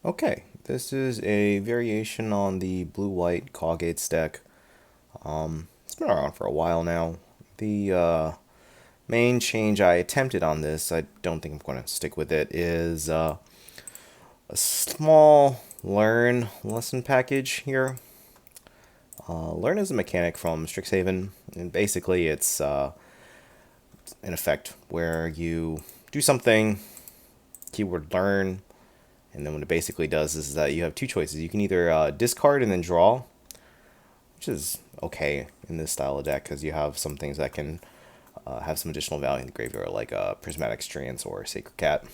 Okay, this is a variation on the blue-white Cawgates deck. It's been around for a while now. The main change I attempted on this, I don't think I'm going to stick with it, is a small learn lesson package here. Learn is a mechanic from Strixhaven, and basically it's an effect where you do something, keyword learn, and then what it basically does is that you have two choices. You can either discard and then draw, which is okay in this style of deck because you have some things that can have some additional value in the graveyard, like Prismatic Strands or Sacred Cat.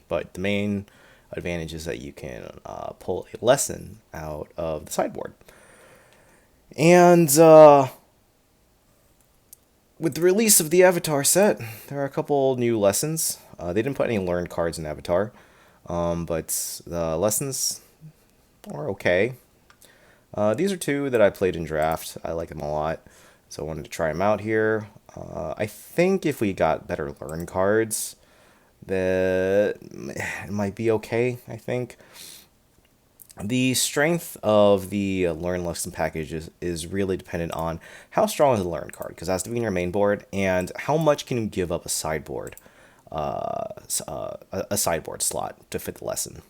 But the main advantage is that you can pull a lesson out of the sideboard. And with the release of the Avatar set, there are a couple new lessons. They didn't put any learned cards in Avatar, but the lessons are okay. These are two that I played in draft. I like them a lot, so I wanted to try them out here. I think if we got better learn cards, that it might be okay. I think the strength of the learn lesson package is really dependent on how strong is the learn card, because that's to be in your main board, and how much can you give up a sideboard, a sideboard slot to fit the lesson.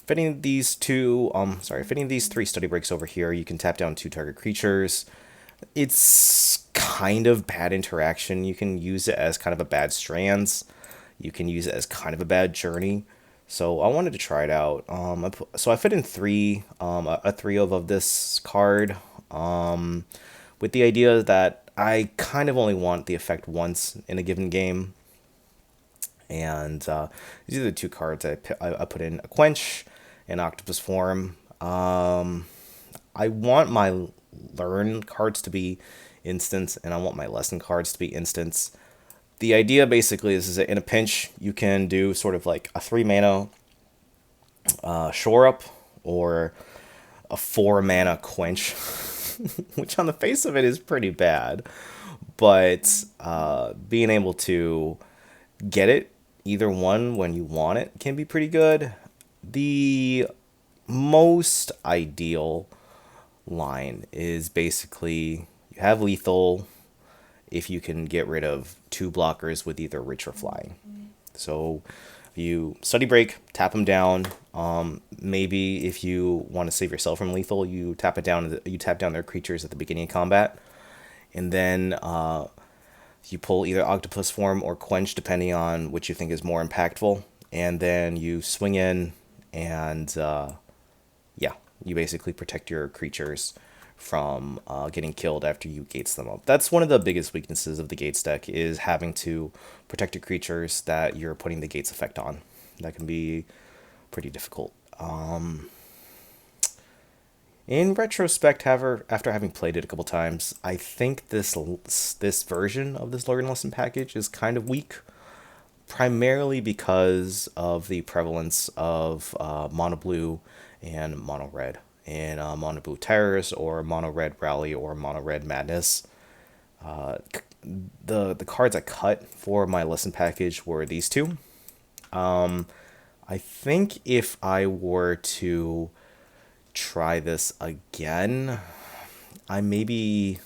Fitting these fitting these three study breaks over here, you can tap down two target creatures. It's kind of bad interaction. You can use it as kind of a bad strands. You can use it as kind of a bad journey. So I wanted to try it out. So I fit in three, a three of this card, with the idea that I kind of only want the effect once in a given game. And these are the two cards I put in: a Quench and Octopus Form. I want my learn cards to be instants, and I want my lesson cards to be instants. The idea basically is that in a pinch, you can do sort of like a 3 mana shore up or a 4 mana quench, which on the face of it is pretty bad. But being able to get it, either one when you want it, can be pretty good. The most ideal line is basically you have lethal if you can get rid of two blockers with either rich or flying. So you study break, tap them down. Maybe if you want to save yourself from lethal, you tap it down. You tap down their creatures at the beginning of combat, and then you pull either Octopus Form or Quench, depending on which you think is more impactful. And then you swing in, and yeah, you basically protect your creatures from getting killed after you gates them up. That's one of the biggest weaknesses of the Gates deck, is having to protect your creatures that you're putting the Gates effect on. That can be pretty difficult. In retrospect, however, after having played it a couple times, I think this version of this Learn Lesson package is kind of weak, primarily because of the prevalence of mono blue and mono red. In mono blue Terrors or mono red Rally or mono red Madness, the cards I cut for my lesson package were these two. I think if I were to try this again, I maybe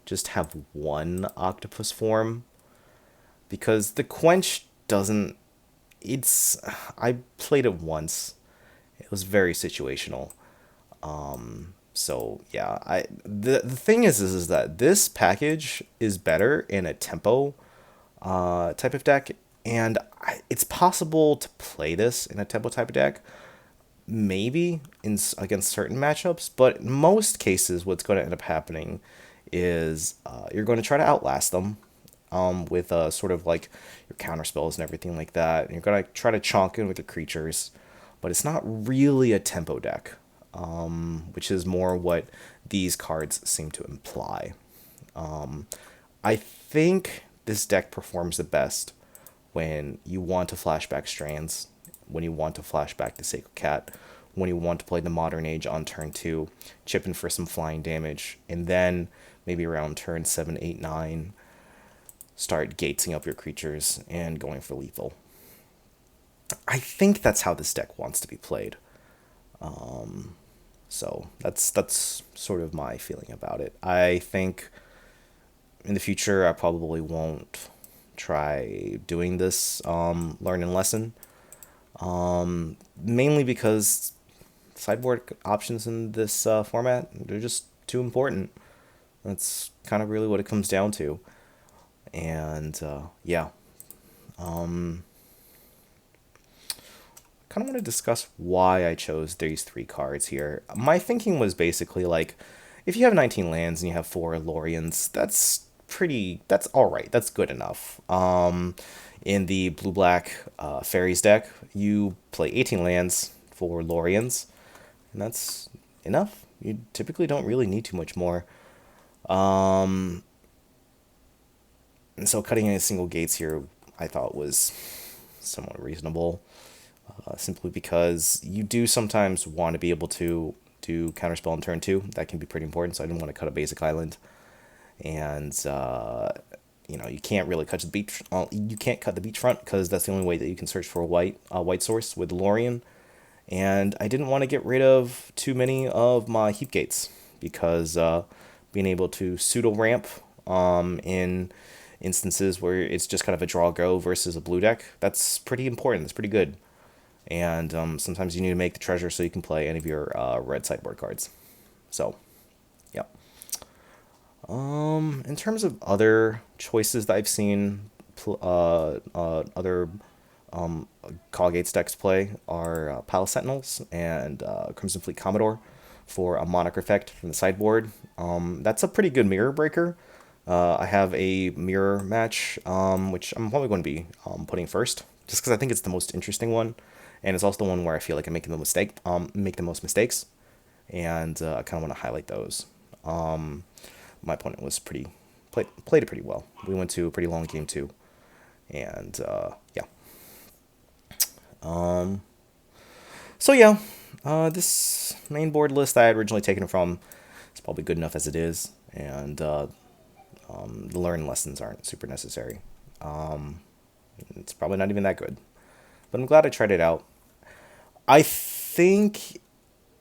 just have one Octopus Form, because the Quench doesn't. I played it once. It was very situational. So yeah, the thing is that this package is better in a tempo type of deck, and it's possible to play this in a tempo type of deck, maybe against certain matchups, but in most cases, what's going to end up happening is you're going to try to outlast them with sort of like your counter spells and everything like that, and you're going to try to chonk in with your creatures, but it's not really a tempo deck, which is more what these cards seem to imply. I think this deck performs the best when you want to flashback Strands, when you want to flashback the Sacred Cat, when you want to play the Modern Age on turn 2, chip in for some flying damage, and then maybe around turn 7, 8, 9, start gating up your creatures and going for lethal. I think that's how this deck wants to be played. So that's sort of my feeling about it. I think in the future I probably won't try doing this learn and lesson. Mainly because sideboard options in this format, they're just too important. That's kind of really what it comes down to. And yeah, kind of want to discuss why I chose these three cards here. My thinking was basically like, if you have 19 lands and you have 4 Lóriens, that's all right. That's good enough. In the blue-black fairies deck, you play 18 lands for Lóriens, and that's enough. You typically don't really need too much more. And so cutting in a single gates here, I thought was somewhat reasonable. Simply because you do sometimes want to be able to do counterspell on turn 2. That can be pretty important, so I didn't want to cut a basic island. And you can't really cut the beach. You can't cut the beachfront because that's the only way that you can search for a white source with Lórien. And I didn't want to get rid of too many of my Heap Gates because being able to pseudo ramp in instances where it's just kind of a draw go versus a blue deck, that's pretty important. That's pretty good. And sometimes you need to make the treasure so you can play any of your red sideboard cards. So, yeah. In terms of other choices that I've seen other Cawgates decks play are Palace Sentinels and Crimson Fleet Commodore for a Monarch effect from the sideboard. That's a pretty good mirror breaker. I have a mirror match, which I'm probably going to be putting first, just because I think it's the most interesting one. And it's also the one where I feel like I'm making make the most mistakes, and I kind of want to highlight those. My opponent was played it pretty well. We went to a pretty long game too, and yeah. So yeah, this main board list I had originally taken from is probably good enough as it is, and the learn lessons aren't super necessary. It's probably not even that good. But I'm glad I tried it out. I think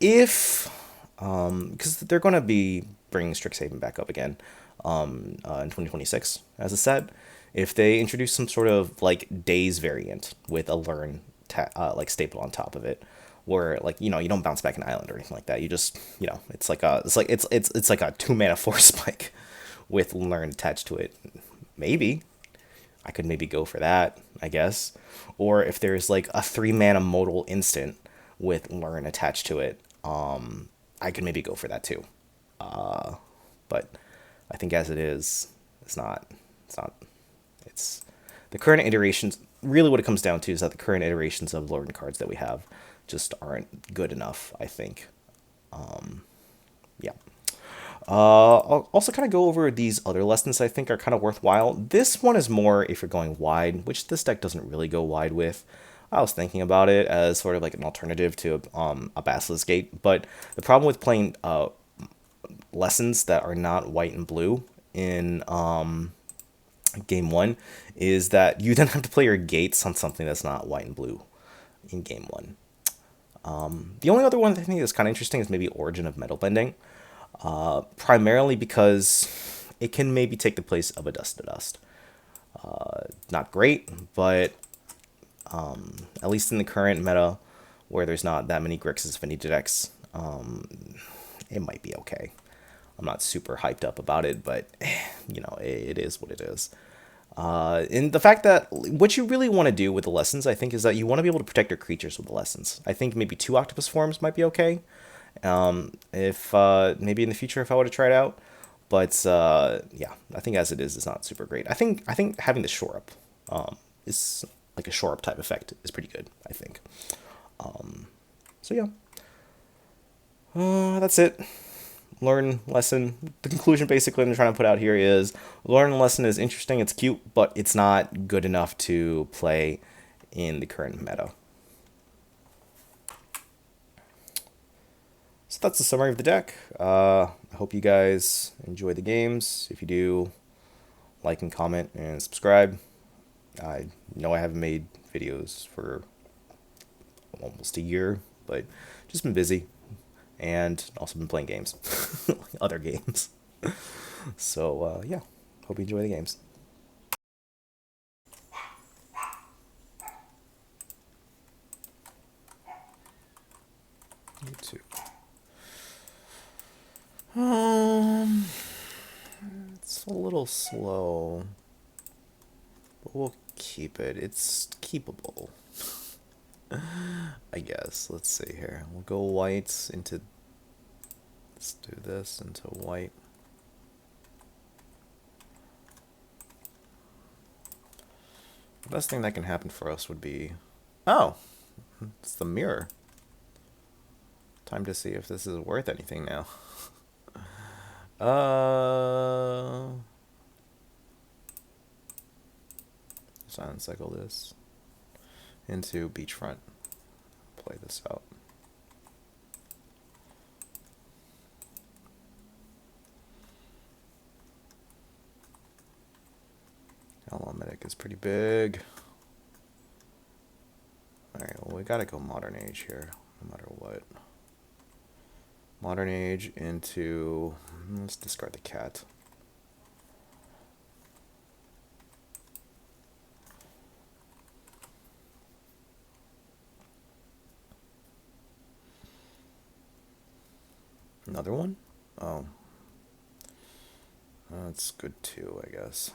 if, because they're going to be bringing Strixhaven back up again in 2026 as a set, if they introduce some sort of like days variant with a learn like staple on top of it, where like you don't bounce back an island or anything like that. You just it's like a 2-mana force spike with learn attached to it. Maybe I could maybe go for that, I guess. Or if there's like a 3-mana modal instant with learn attached to it, I could maybe go for that too. But I think as it is, it's the current iterations. Really what it comes down to is that the current iterations of Lórien cards that we have just aren't good enough, I think. Yeah. I'll also kind of go over these other lessons I think are kind of worthwhile. This one is more if you're going wide, which this deck doesn't really go wide with. I was thinking about it as sort of like an alternative to a Basilisk Gate, but the problem with playing lessons that are not white and blue in game 1 is that you then have to play your gates on something that's not white and blue in game 1. The only other one that I think is kind of interesting is maybe Origin of Metal Bending. Primarily because it can maybe take the place of a Dust to Dust. Not great, but at least in the current meta, where there's not that many Grixis Affinity decks, it might be okay. I'm not super hyped up about it, but it is what it is. And the fact that what you really want to do with the lessons, I think, is that you want to be able to protect your creatures with the lessons. I think maybe 2 Octopus Forms might be okay. If maybe in the future if I were to try it out, but yeah, I think as it is, it's not super great. I think having the shore up is like a shore up type effect is pretty good, I think. So yeah, that's it. Learn lesson. The conclusion basically I'm trying to put out here is learn lesson is interesting, it's cute, but it's not good enough to play in the current meta. So that's the summary of the deck. I hope you guys enjoy the games. If you do, like and comment and subscribe. I know I haven't made videos for almost a year, but just been busy and also been playing games, other games. So yeah, hope you enjoy the games. You too. It's a little slow, but we'll keep it. It's keepable, I guess. Let's see here. We'll go white into. Let's do this into white. The best thing that can happen for us would be... Oh! It's the mirror. Time to see if this is worth anything now. Silent cycle this into Beachfront. Play this out. Outlaw Medic is pretty big. Alright, well, we gotta go Modern Age here, no matter what. Modern Age into... Let's discard the cat. Another one? Oh. That's good too, I guess.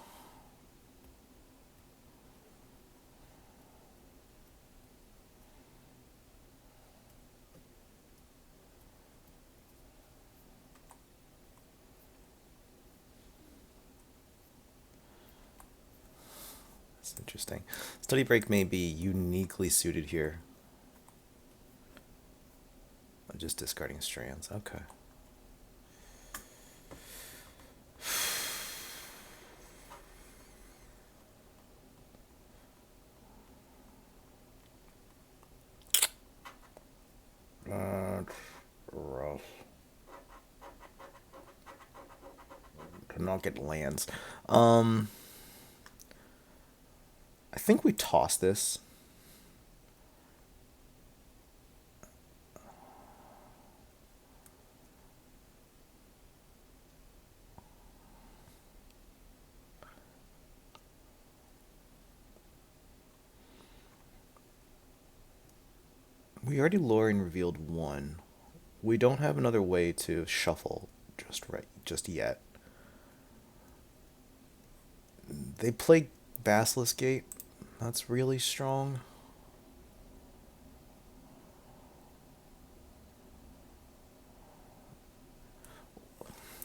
That's interesting. Study Break may be uniquely suited here. I'm just discarding strands. Okay. Rough. To not get lands. I think we toss this. We already Lórien Revealed one. We don't have another way to shuffle just yet. They play Basilisk Gate. That's really strong.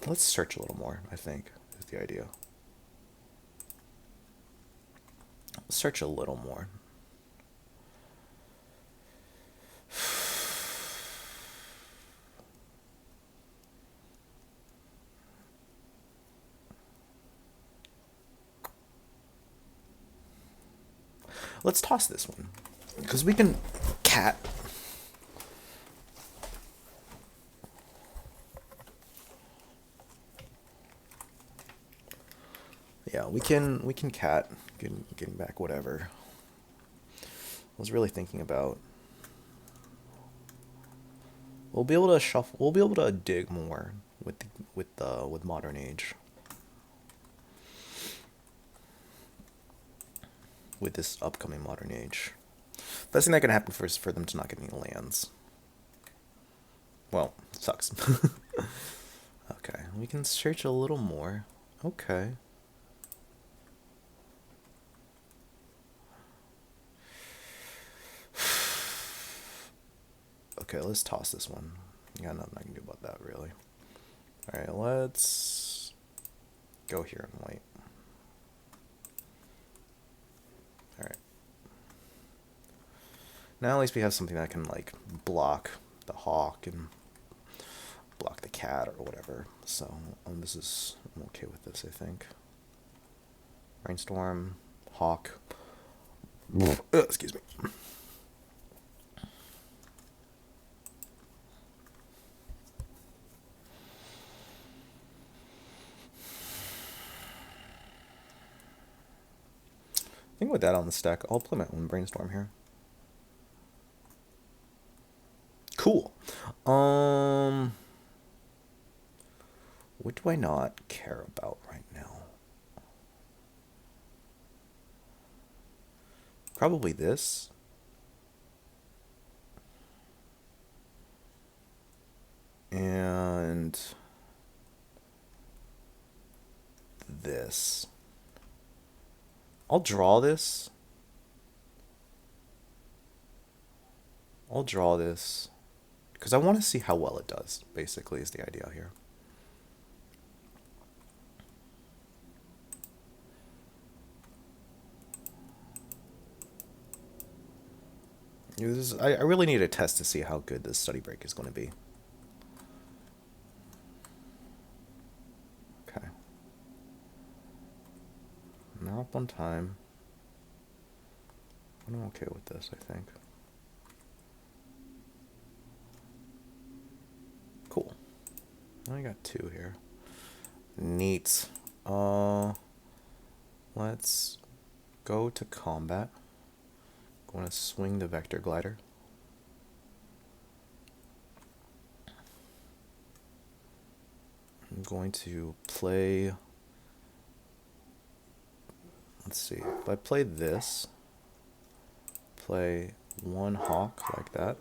Let's search a little more, I think, is the idea. Let's search a little more. Let's toss this one, because we can cat. Yeah, we can cat, getting back whatever. I was really thinking about. We'll be able to shuffle. We'll be able to dig more with Modern Age. With this upcoming Modern Age. Best thing that can happen is for them to not get any lands. Well, sucks. Okay, we can search a little more. Okay. Okay, let's toss this one. Got nothing I can do about that, really. Alright, let's go here and wait. Alright. Now at least we have something that can, like, block the hawk and block the cat or whatever. So, I'm okay with this, I think. Brainstorm, hawk. Excuse me. I think with that on the stack, I'll play my own Brainstorm here. Cool. What do I not care about right now? Probably this. And this. I'll draw this. Because I want to see how well it does, basically, is the idea here. I really need a test to see how good this study break is going to be. Okay. Now up on time. I'm okay with this, I think. Cool. I got 2 here. Neat. Let's go to combat. Going to swing the Vector Glider. I'm going to play... Let's see. If I play this, play 1 Hawk like that.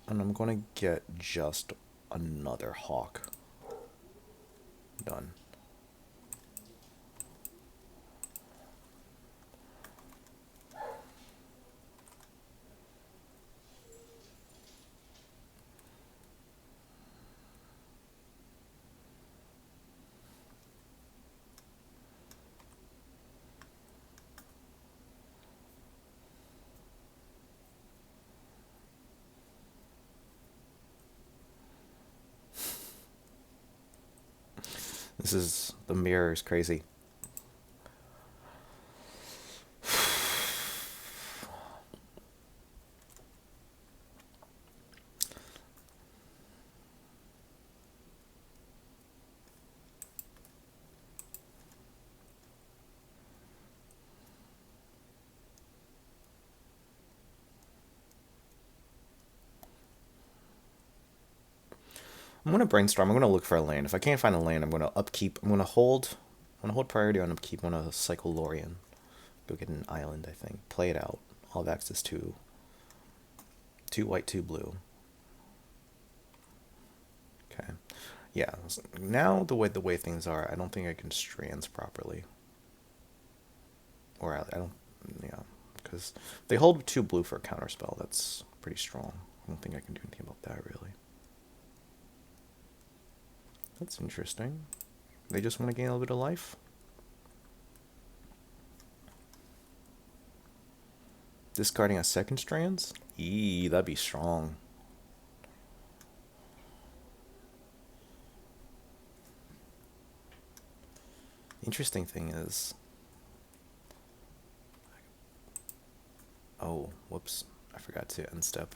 And I'm going to get just another Hawk. Done. The mirror is crazy. I'm going to brainstorm. I'm going to look for a land. If I can't find a land, I'm going to upkeep. I'm going to hold priority on upkeep. I'm going to cycle Lórien. Go get an island, I think. Play it out. I'll have access to 2 white, 2 blue. Okay. Yeah. Now the way things are, I don't think I can strands properly. Or I don't. Yeah. Because they hold 2 blue for a counterspell. That's pretty strong. I don't think I can do anything about that really. That's interesting. They just want to gain a little bit of life. Discarding a 2nd strands? Eee, that'd be strong. Interesting thing is... Oh, whoops. I forgot to unstep.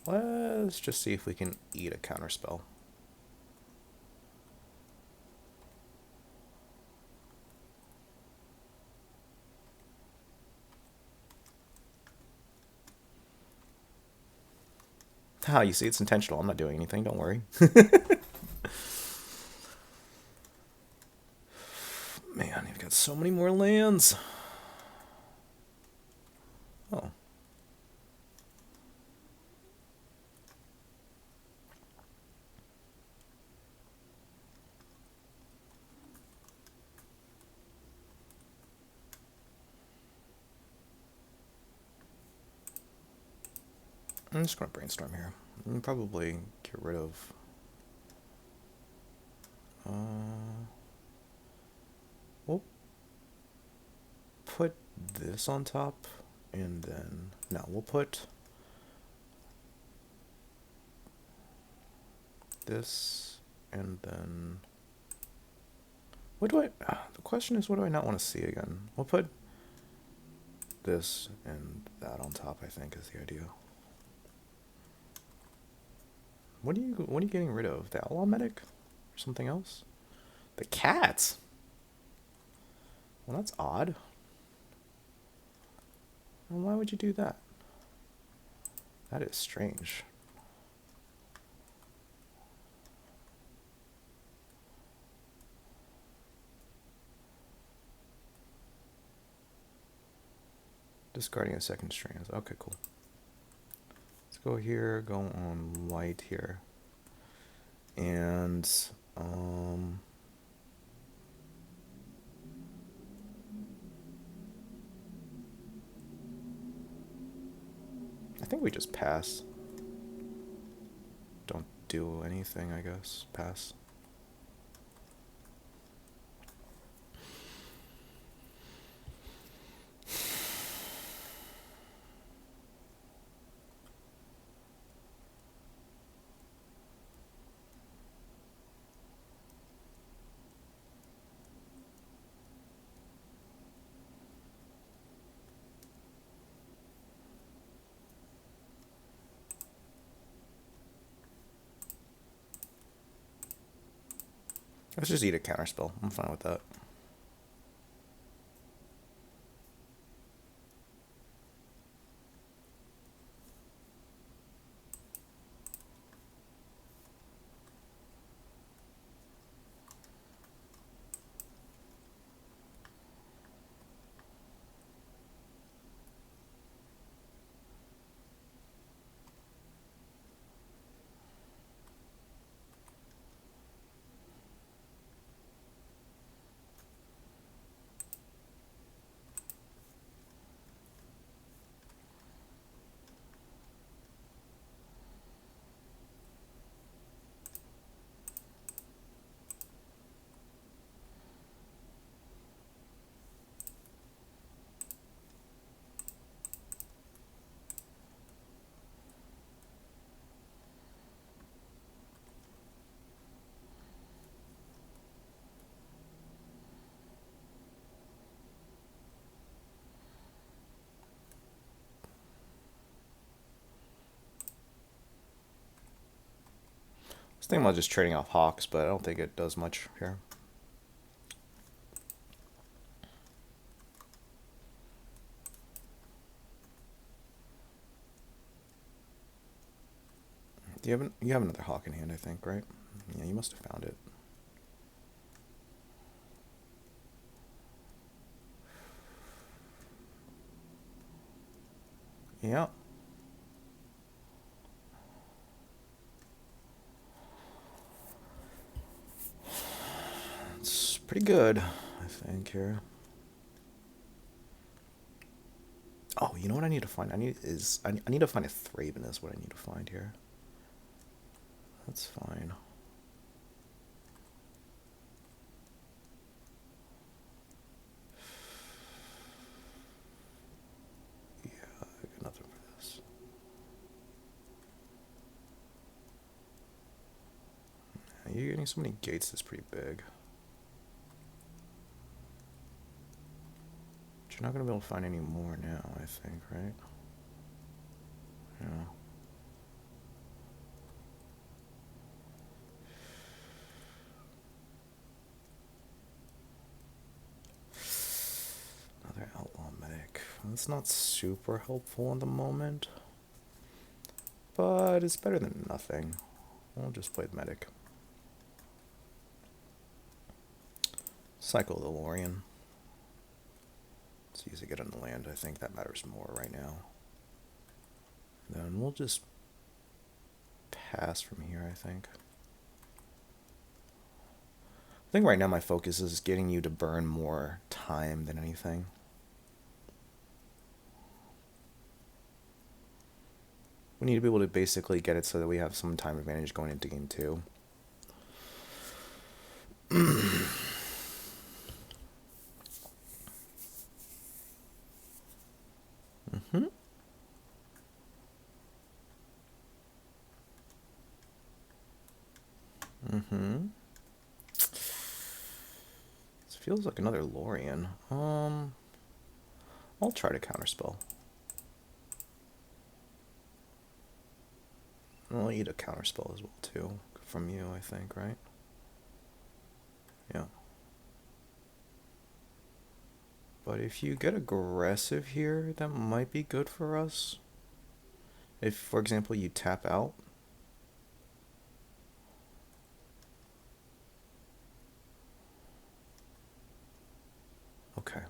Let's just see if we can eat a counterspell. Ah, you see, it's intentional. I'm not doing anything, don't worry. Man, you've got so many more lands. Oh. I'm just going to brainstorm here. And probably get rid of... We'll put this on top, and then... No, we'll put... this, and then... What do I... the question is, what do I not want to see again? We'll put this and that on top, I think, is the idea. What are you getting rid of? The Outlaw Medic? Or something else? The cats? Well, that's odd. And why would you do that? That is strange. Discarding a second strands. Okay, cool. Let's go here, go on white here. And I think we just pass. Don't do anything, I guess. Pass. Let's just eat a counterspell. I'm fine with that. I was thinking about just trading off Hawks, but I don't think it does much here. You have another Hawk in hand, I think, right? Yeah, you must have found it. Yeah. It's pretty good, I think, here. Oh, you know what I need to find? I need to find a Thraben is what I need to find here. That's fine. Yeah, I got nothing for this. You're getting so many gates that's pretty big. But you're not going to be able to find any more now, I think, right? Yeah. Another Outlaw Medic. That's not super helpful in the moment, but it's better than nothing. We'll just play the Medic. Cycle the Lórien. It's easy to get on the land. I think that matters more right now. Then we'll just pass from here, I think. I think right now my focus is getting you to burn more time than anything. We need to be able to basically get it so that we have some time advantage going into game 2. This feels like another Lórien. I'll try to counterspell. We'll eat a counterspell as well too from you, I think, right? Yeah. But if you get aggressive here, that might be good for us. If, for example, you tap out. Okay.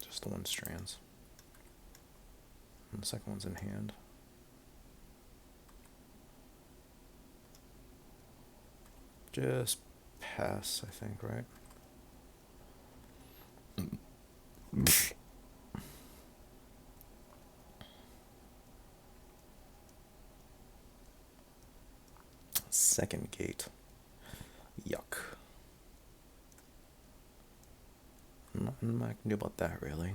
Just the one strands. And the second one's in hand. Just pass, I think, right? Second gate. Yuck. Nothing I can do about that, really.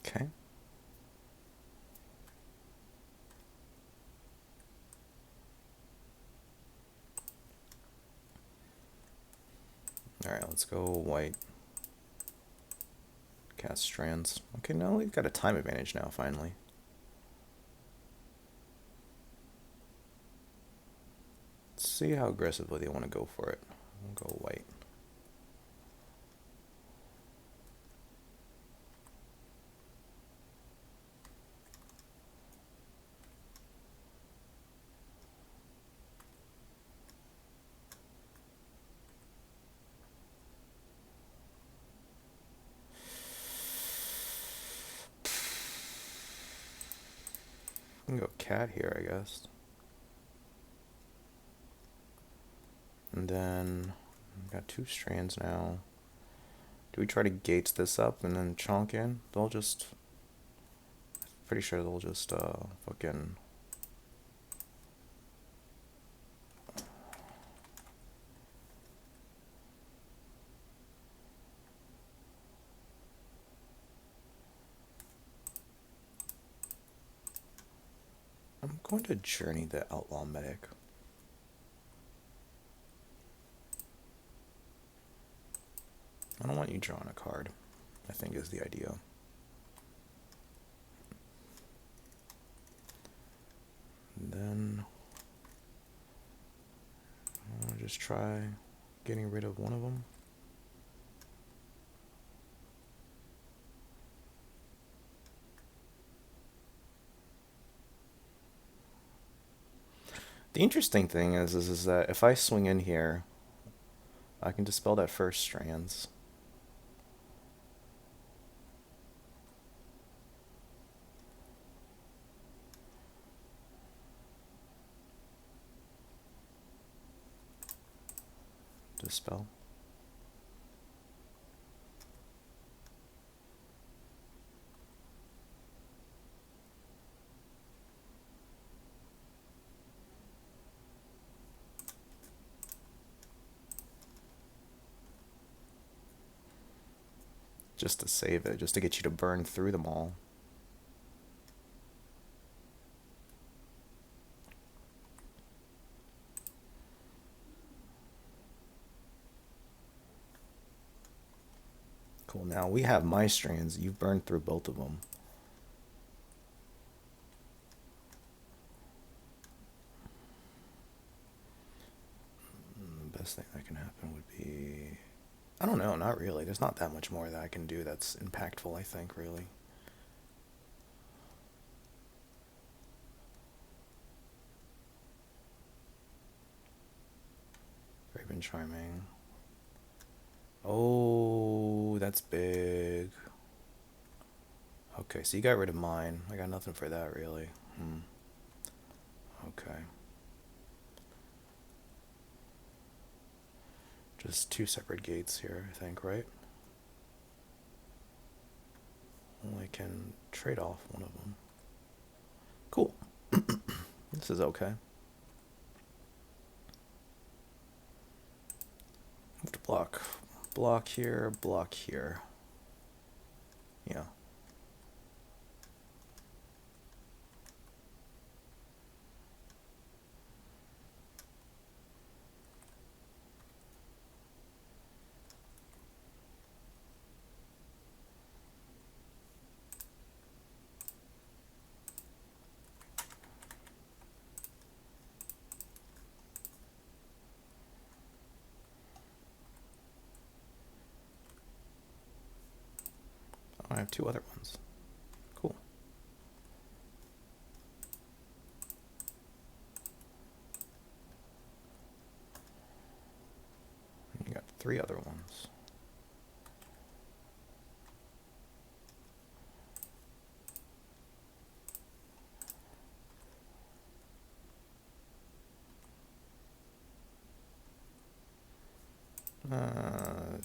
Okay. Alright, let's go white. Cast strands. Okay, now we've got a time advantage now, finally. Let's see how aggressively they want to go for it. We'll go white. I can go cat here, I guess. And then we've got two strands now. Do we try to gate this up and then chonk in? They'll just... Pretty sure they'll just fucking... I'm going to journey the Outlaw Medic. I don't want you drawing a card, I think is the idea. And then I'll just try getting rid of one of them. The interesting thing is that if I swing in here, I can dispel that first strands. Dispel. Just to save it, just to get you to burn through them all. Cool, now we have my strands. You've burned through both of them. The best thing that can happen would be... I don't know, not really. There's not that much more that I can do that's impactful, I think, really. Thraben Charming. Oh, that's big. Okay, so you got rid of mine. I got nothing for that, really. Okay. Just two separate gates here, I think, right? Only can trade off one of them. Cool. This is okay. Move to block. Block here, block here. Yeah. I have two other ones. Cool. You got three other ones.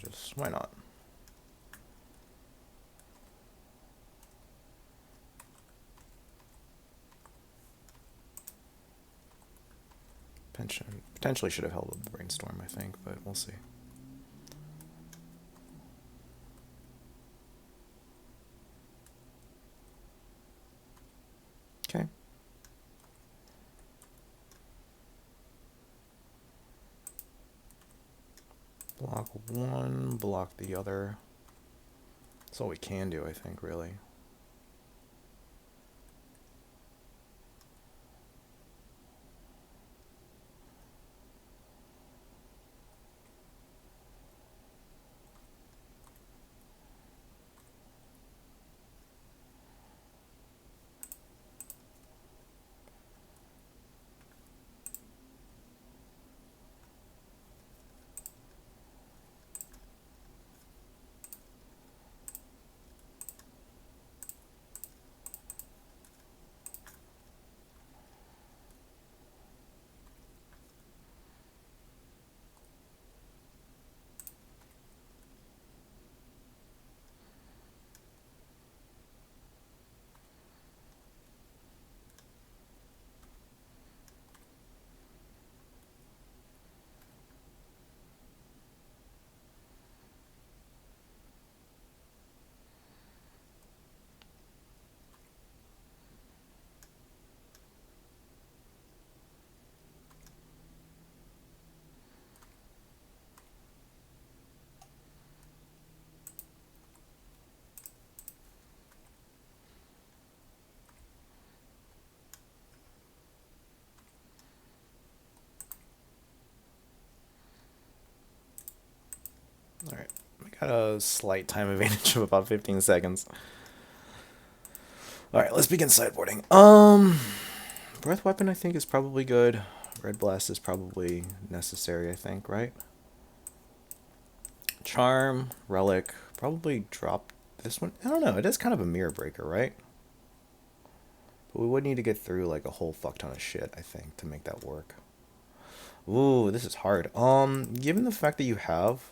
Just why not? Potentially should have held up the Brainstorm, I think, but we'll see. Okay. Block one, block the other. That's all we can do, I think, really. Alright, we got a slight time advantage of about 15 seconds. Alright, let's begin sideboarding. Breath Weapon I think is probably good. Red Blast is probably necessary, I think, right? Charm, Relic, probably drop this one. I don't know, it is kind of a mirror breaker, right? But we would need to get through like a whole fuck ton of shit, I think, to make that work. Ooh, this is hard. Given the fact that you have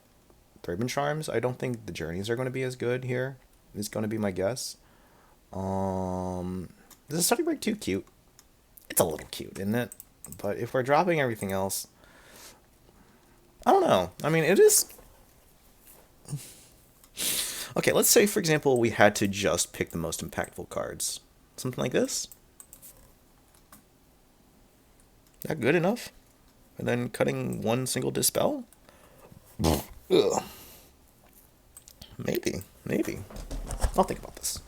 Thraben Charms, I don't think the journeys are going to be as good here. Is going to be my guess. Is Study Break too cute? It's a little cute, isn't it? But if we're dropping everything else, I don't know. I mean, it is. Okay, let's say, for example, we had to just pick the most impactful cards. Something like this. That good enough? And then cutting one single Dispel? Ugh. Maybe. I'll think about this.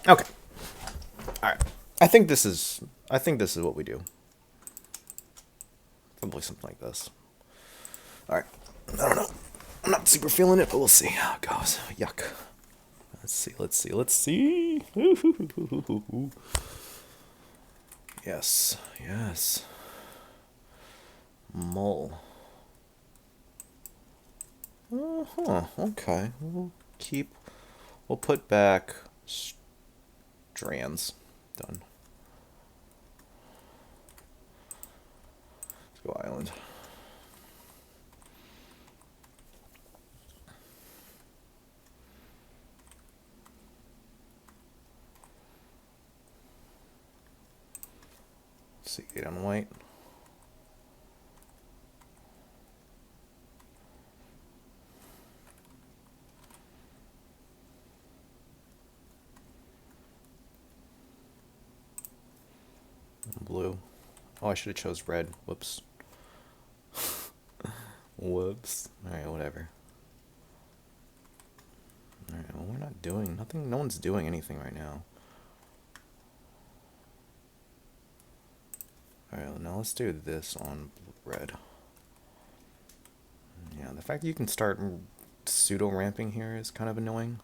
Okay. All right. I think this is what we do. Probably something like this. All right. I don't know. I'm not super feeling it, but we'll see how it goes. Yuck. Let's see. Yes. Mull. Okay. We'll put back strands. Done. Let's go island. See, Gate on white. Blue. Oh, I should have chose red. Whoops. Whoops. Alright, whatever. Alright, well, we're not doing nothing. No one's doing anything right now. Alright, well, now let's do this on red. Yeah, the fact that you can start pseudo-ramping here is kind of annoying.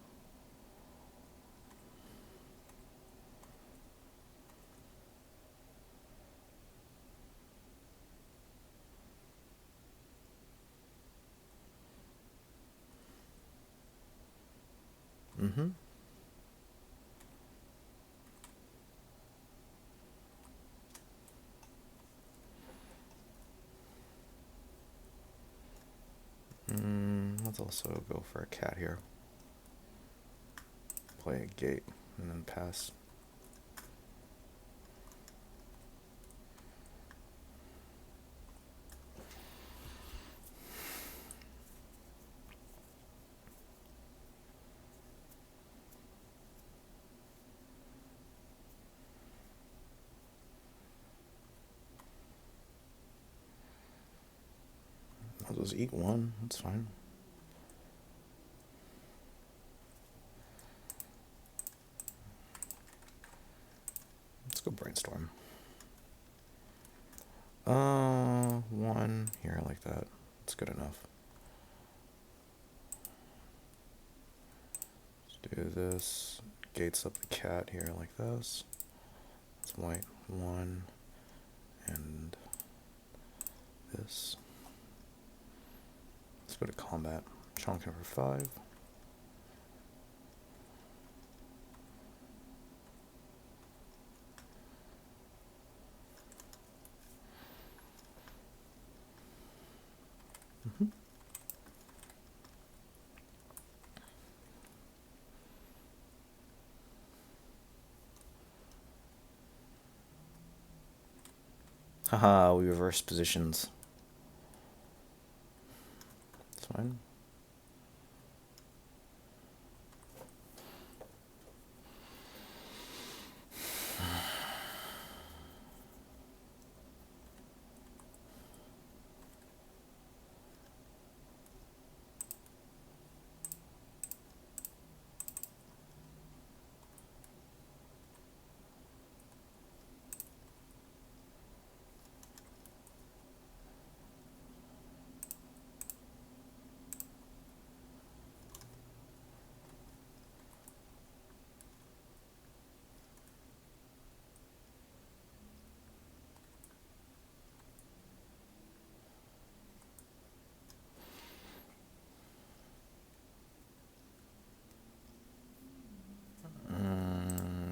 Mm-hmm. Let's also go for a cat here. Play a gate and then pass. I'll just eat one, that's fine. Let's go Brainstorm. One here like that. That's good enough. Let's do this. Gates up the cat here like this. It's white. One. And this. Let's go to combat. Chunk number 5. Haha, we reverse positions. That's fine.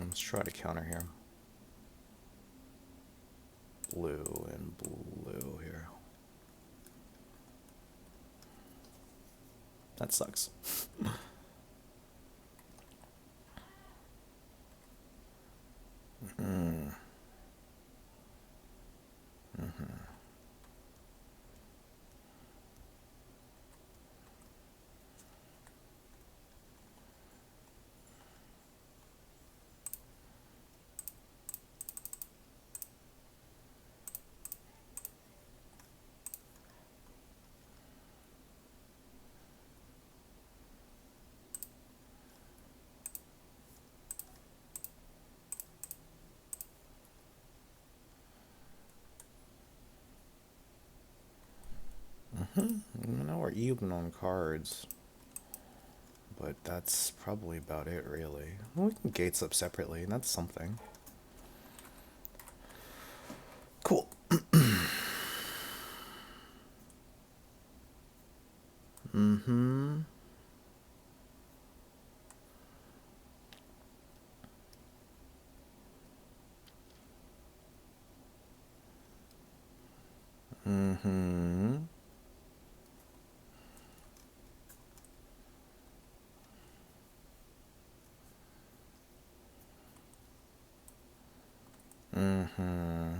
Let's try to counter here. Blue and blue here. That sucks. even on cards. But that's probably about it, really. Well, we can gates up separately, and that's something. Cool. Mm-hmm. Mm-hmm. Mm-hmm.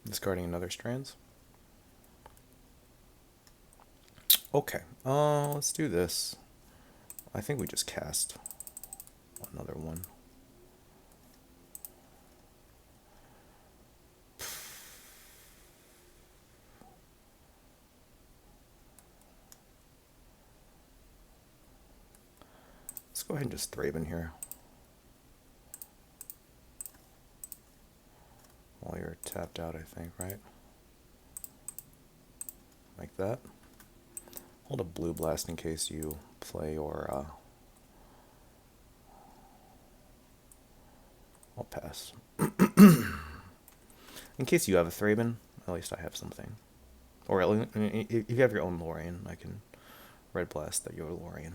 Discarding another strands. Okay, let's do this. I think we just cast another one. Let's go ahead and just Thraben here. While you're tapped out, I think, right? Like that. Hold a blue blast in case you play your, I'll pass. In case you have a Thraben, at least I have something. Or at least, if you have your own Lórien, I can red blast that you're Lórien.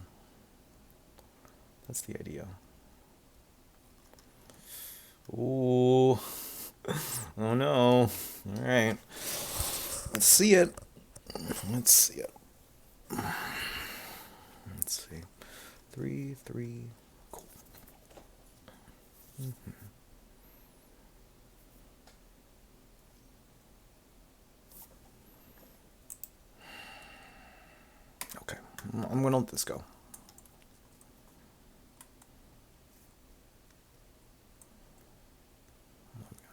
That's the idea. Ooh. Oh no. Alright. Let's see it. Let's see it. Let's see. 3/3. Cool. Mm-hmm. Okay. I'm gonna let this go.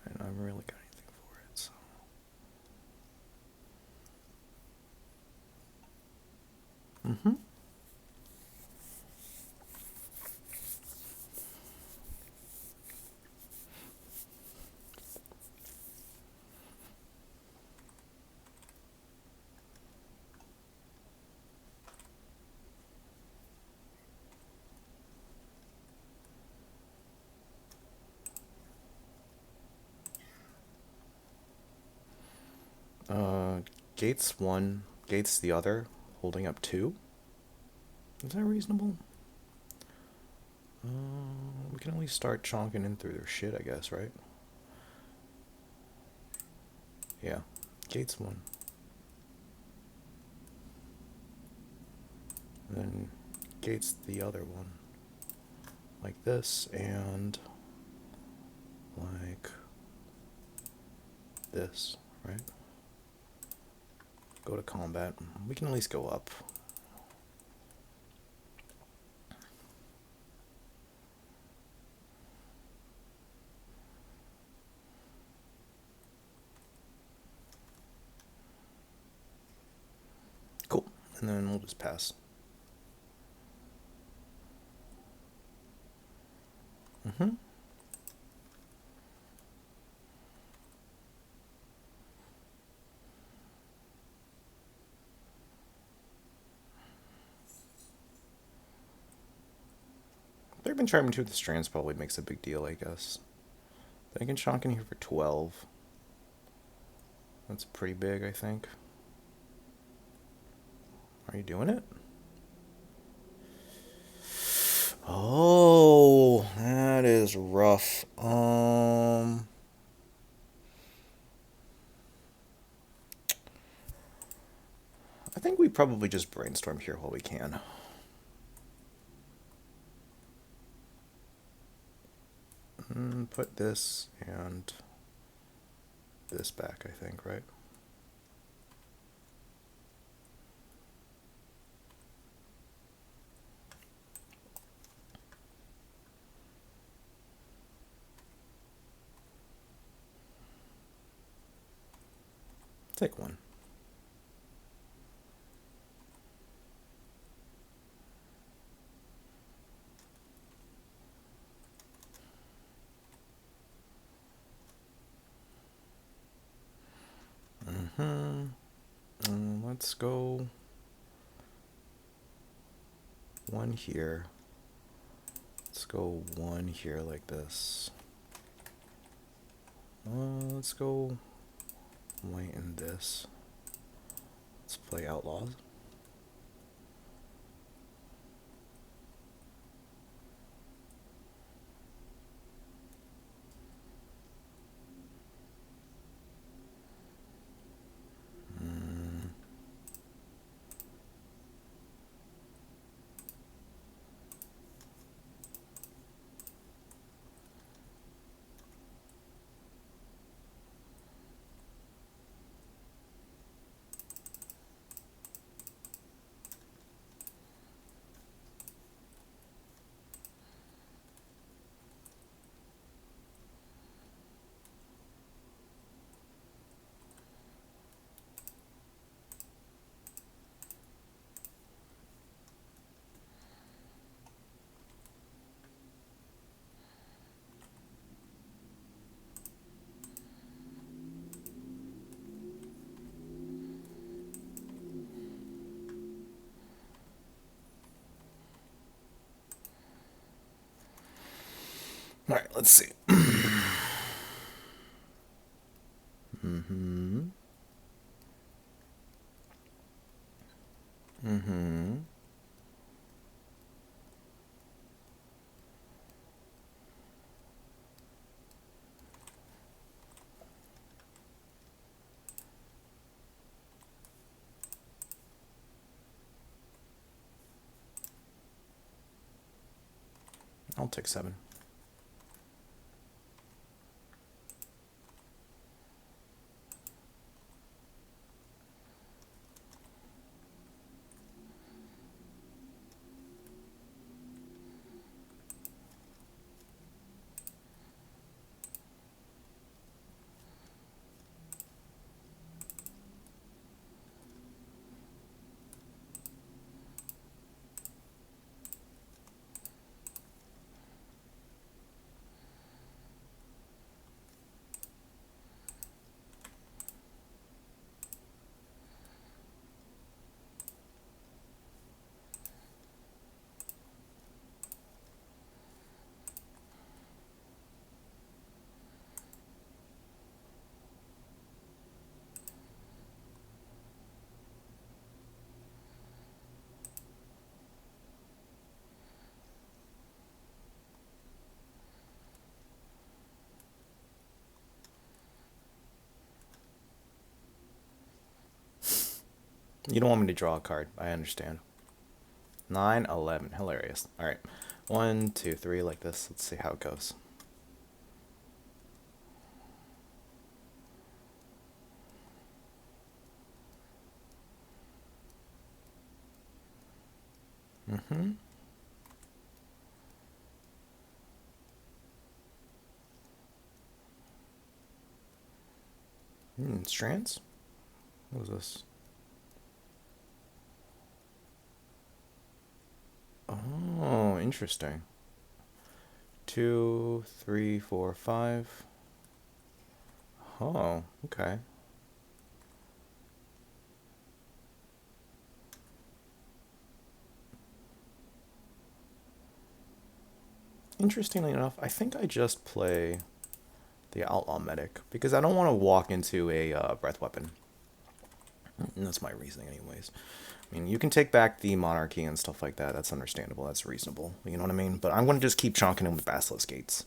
I haven't really got anything for it, so. Mm-hmm. Gates 1, Gates the other, holding up 2. Is that reasonable? We can at least start chonking in through their shit, I guess, right? Yeah, Gates 1. And then Gates the other one. Like this, and like this, right? Go to combat. We can at least go up. Cool. And then we'll just pass. Mm-hmm. Thraben Charm 2 with the strands probably makes a big deal, I guess. Then I can chonk in here for 12. That's pretty big, I think. Are you doing it? Oh, that is rough. I think we probably just brainstorm here while we can. Put this and this back, I think, right? Take one. let's go one here. Let's go one here like this. Let's go white in this. Let's play Outlaws. All right, let's see. I'll take 7. You don't want me to draw a card. I understand. 9, 11. Hilarious. All right. 1, 2, 3 like this. Let's see how it goes. Strands? What was this? Oh, interesting. 2, 3, 4, 5. Oh, okay. Interestingly enough, I think I just play the Outlaw Medic because I don't want to walk into a breath weapon. And that's my reasoning anyways. I mean, you can take back the Monarchy and stuff like that. That's understandable. That's reasonable. You know what I mean? But I'm going to just keep chonking in with Basilisk Gates.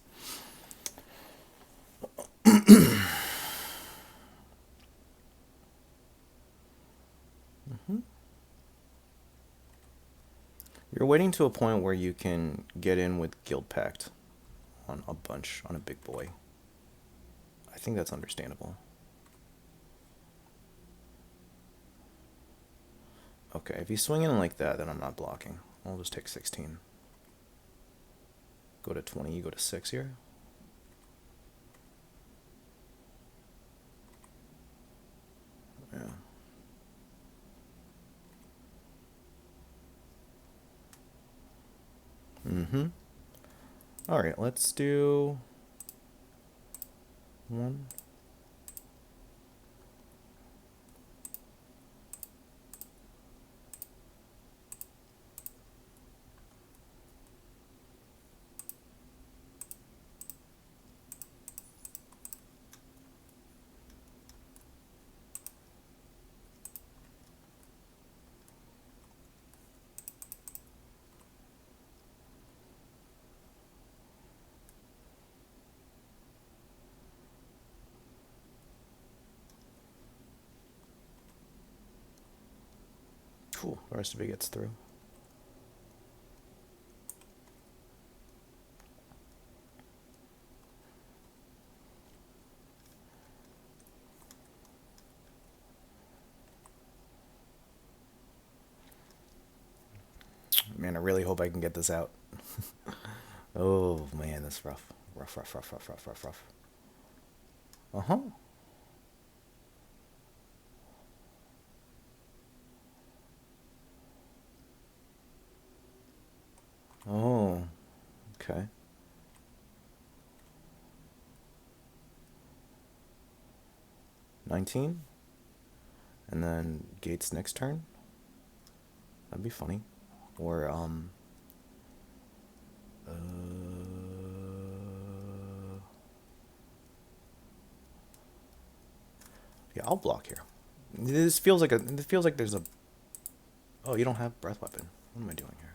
You're waiting to a point where you can get in with Guildpact on a bunch, on a big boy. I think that's understandable. Okay, if you swing in like that, then I'm not blocking. I'll just take 16. Go to 20, you go to 6 here. Yeah. All right, let's do 1. Cool. The rest of it gets through. Man, I really hope I can get this out. Oh, man, that's rough. Rough, rough, rough, rough, rough, rough, rough. Uh-huh. Oh, okay. $19? And then Gates next turn? That'd be funny. Or, yeah, I'll block here. This feels like it feels like there's a... Oh, you don't have Breath Weapon. What am I doing here?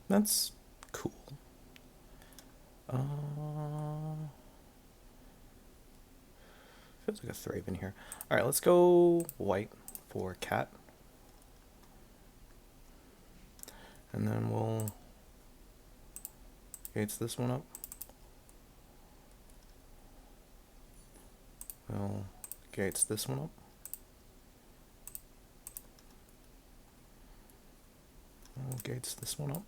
That's cool. Feels like a Thraben here. Alright, let's go white for cat. And then we'll Gates this one up. We'll Gates this one up. We'll Gates this one up.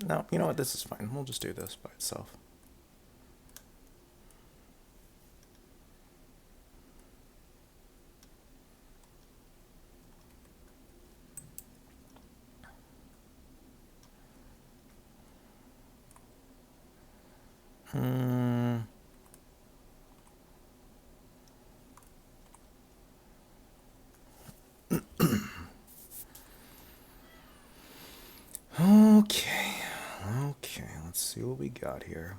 No, you know what? This is fine. We'll just do this by itself. Okay, let's see what we got here.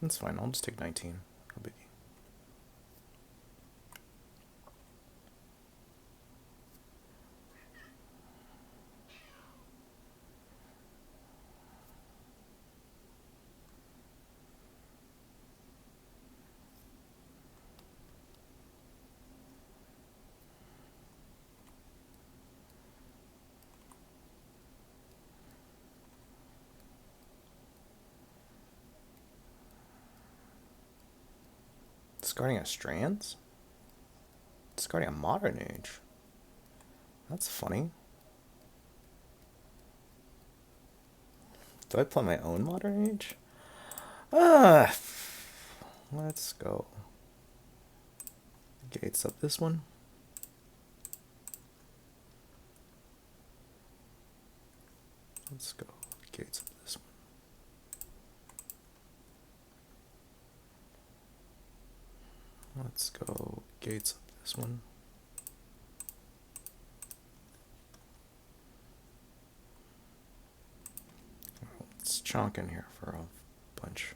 That's fine, I'll just take 19. No biggie. Discarding a Strands? Discarding a Modern Age? That's funny. Do I play my own Modern Age? Let's go. Gates up this one. Let's go. Gates up this one. Let's go. Gates up this one. Let's chonk in here for a bunch.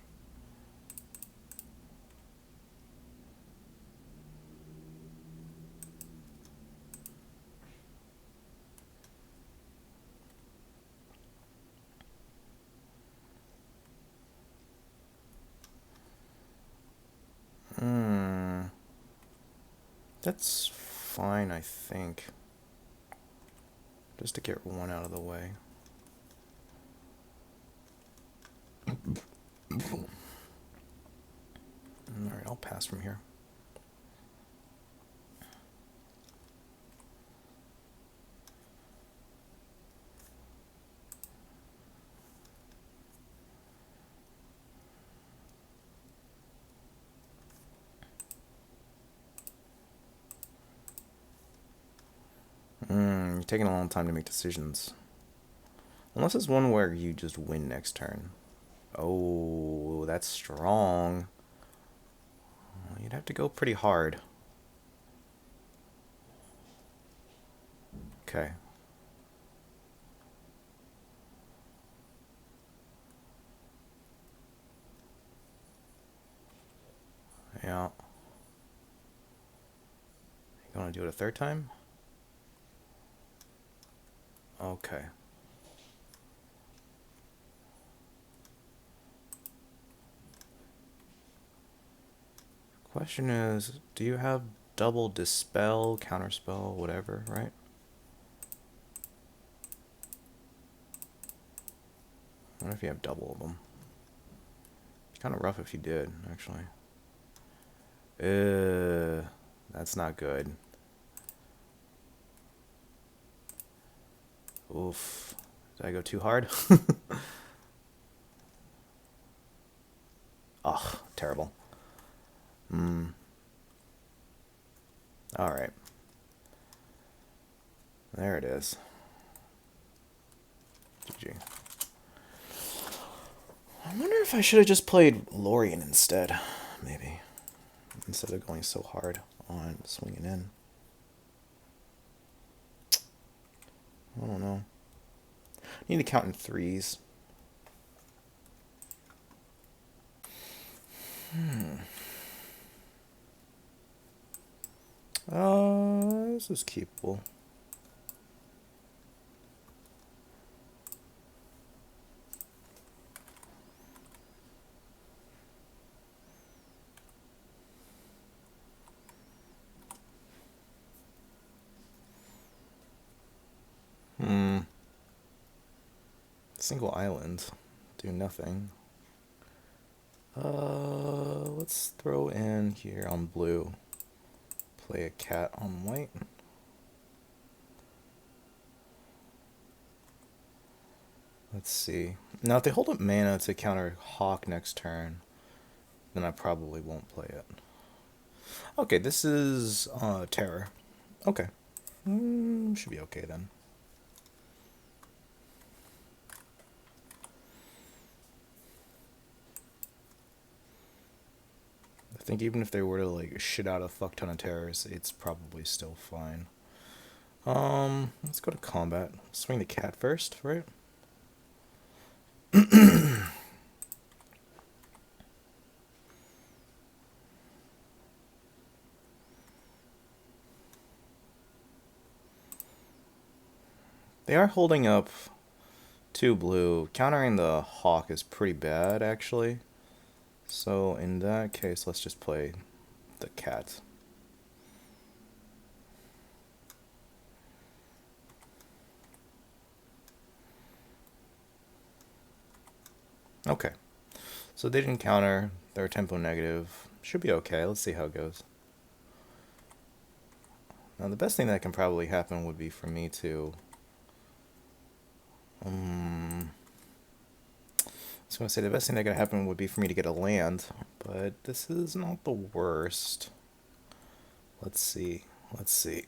That's fine, I think. Just to get one out of the way. Alright, I'll pass from here. You're taking a long time to make decisions. Unless it's one where you just win next turn. Oh, that's strong. You'd have to go pretty hard. Okay. Yeah. You want to do it a third time? Okay. Question is, do you have double Dispel, Counterspell, whatever, right? I wonder if you have double of them. It's kind of rough if you did, actually. That's not good. Oof. Did I go too hard? Ugh, terrible. Alright. There it is. GG. I wonder if I should have just played Lórien instead, maybe. Instead of going so hard on swinging in. I don't know. I need to count in threes. This is keepable. Single island. Do nothing. Let's throw in here on blue. Play a cat on white. Let's see. Now, if they hold up mana to counter Hawk next turn, then I probably won't play it. Okay, this is Terror. Okay. Should be okay then. I think even if they were to like shit out a fuck ton of terrors, it's probably still fine. Let's go to combat. Swing the cat first, right? They are holding up 2 blue. Countering the Hawk is pretty bad, actually. So in that case, let's just play the cat. Okay. So they didn't counter. They're tempo negative. Should be okay. Let's see how it goes. Now the best thing that can probably happen would be for me to... I was going to say the best thing that could happen would be for me to get a land, but this is not the worst. Let's see. Let's see.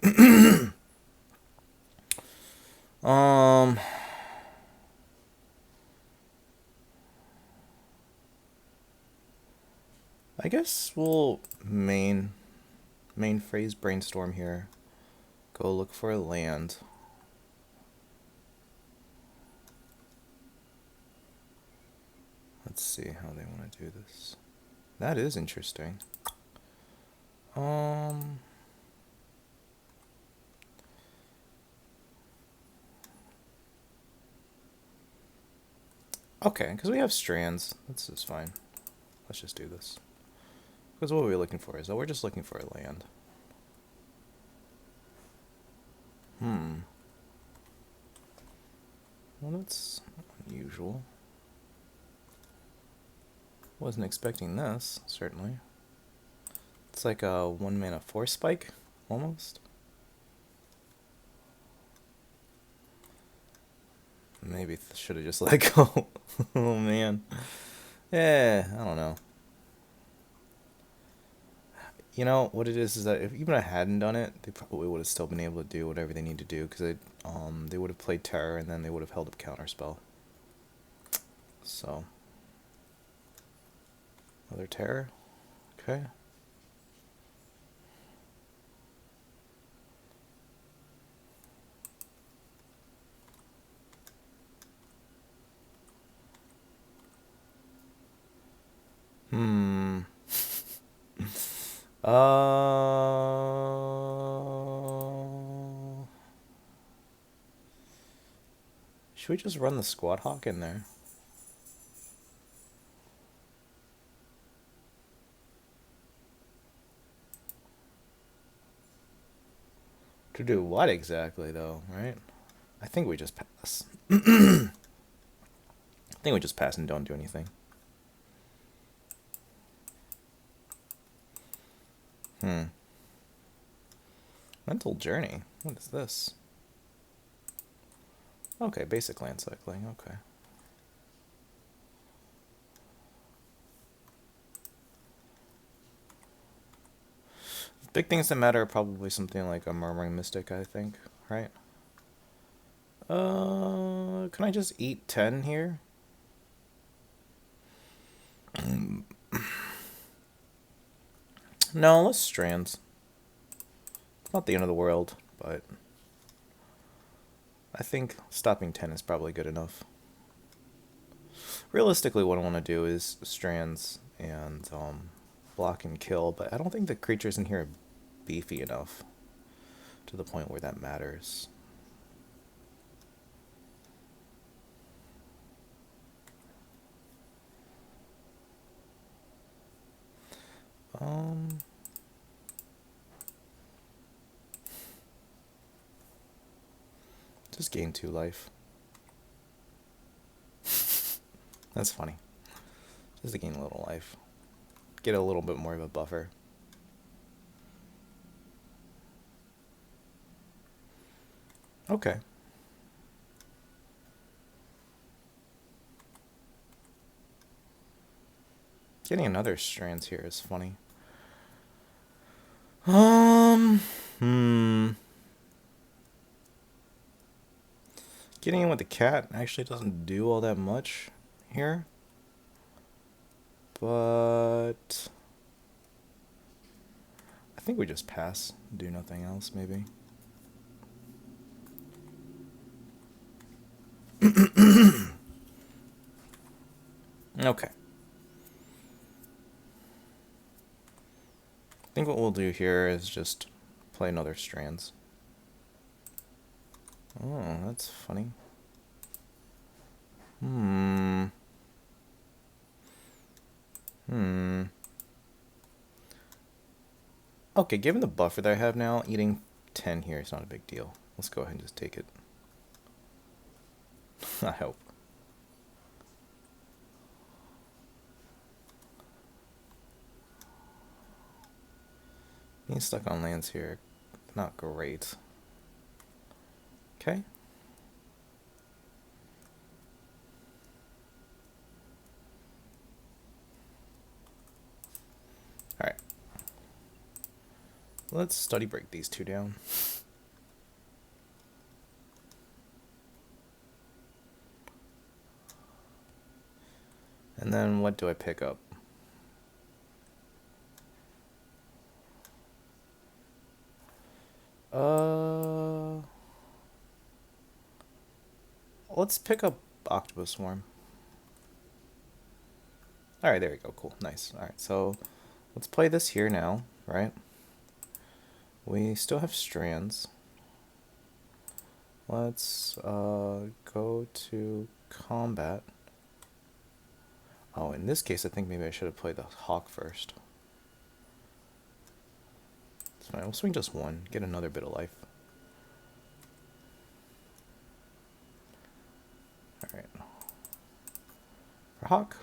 I guess we'll main phrase Brainstorm here. Go look for a land. Let's see how they want to do this. That is interesting. Okay, because we have strands. This is fine. Let's just do this. Because what we're looking for is, we're just looking for a land. Well, that's unusual. Wasn't expecting this, certainly. It's like a 1 mana force spike, almost. Maybe should have just let go. Oh man. Yeah, I don't know. You know what it is that if even I hadn't done it, they probably would have still been able to do whatever they need to do because they would have played Terror and then they would have held up Counterspell. So another Terror, okay. Uh, should we just run the Squad Hawk in there? To do what exactly, though, right? I think we just pass. I think we just pass and don't do anything. Mental Journey? What is this? Okay, basic land cycling, okay. Big things that matter are probably something like a Murmuring Mystic, I think, right? Can I just eat 10 here? No, let's Strands. It's not the end of the world, but I think stopping 10 is probably good enough. Realistically, what I want to do is Strands and block and kill, but I don't think the creatures in here are beefy enough to the point where that matters. Just gain 2 life. That's funny. Just to gain a little life. Get a little bit more of a buffer. Okay. Getting another Strands here is funny. Getting in with the cat actually doesn't do all that much here. But I think we just pass, do nothing else maybe. Okay. I think what we'll do here is just play another Strands. Oh, that's funny. Okay, given the buffer that I have now, eating 10 here is not a big deal. Let's go ahead and just take it. I hope. Being stuck on lands here, not great. Okay. Alright. Let's study break these 2 down. And then what do I pick up? Let's pick up Octopus Form. Alright, there we go. Cool. Nice. Alright, so let's play this here now, right? We still have Strands. Let's go to combat. Oh, in this case, I think maybe I should have played the Hawk first. It's fine. We'll swing just 1. Get another bit of life. Alright. For Hawk.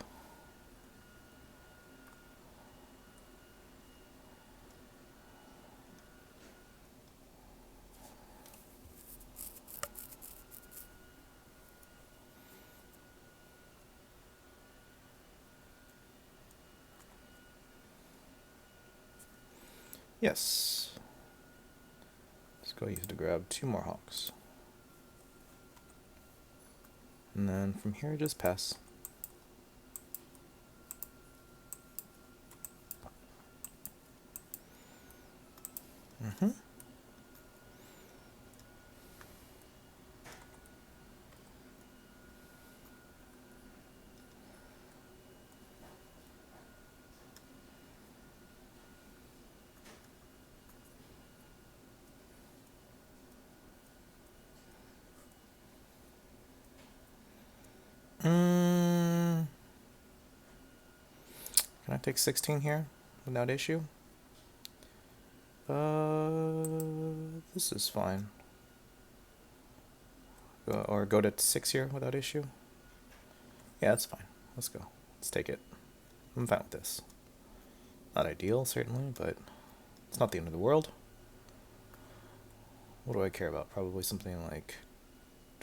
Yes. Let's go use it to grab 2 more Hawks. And then from here, just pass. Mm-hmm. Can I take 16 here without issue? This is fine. Or go to 6 here without issue? Yeah, that's fine. Let's go. Let's take it. I'm fine with this. Not ideal, certainly, but it's not the end of the world. What do I care about? Probably something like...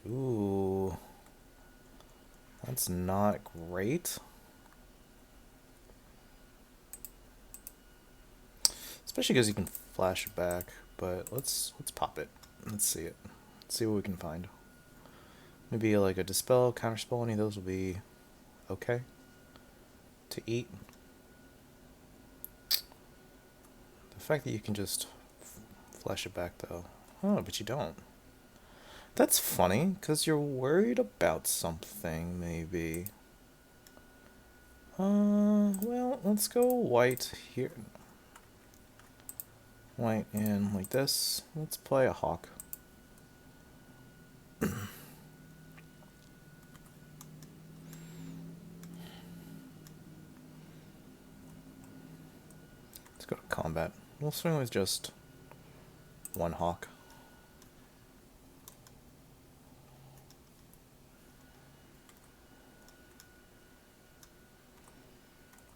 Ooh... That's not great. Especially because you can flash it back, but let's pop it. Let's see it. Let's see what we can find. Maybe like a Dispel, Counterspell, any of those will be okay to eat. The fact that you can just flash it back though. Oh, but you don't. That's funny, because you're worried about something, maybe. Well, let's go white here. White in like this. Let's play a Hawk. Let's go to combat. We'll swing with just 1 Hawk.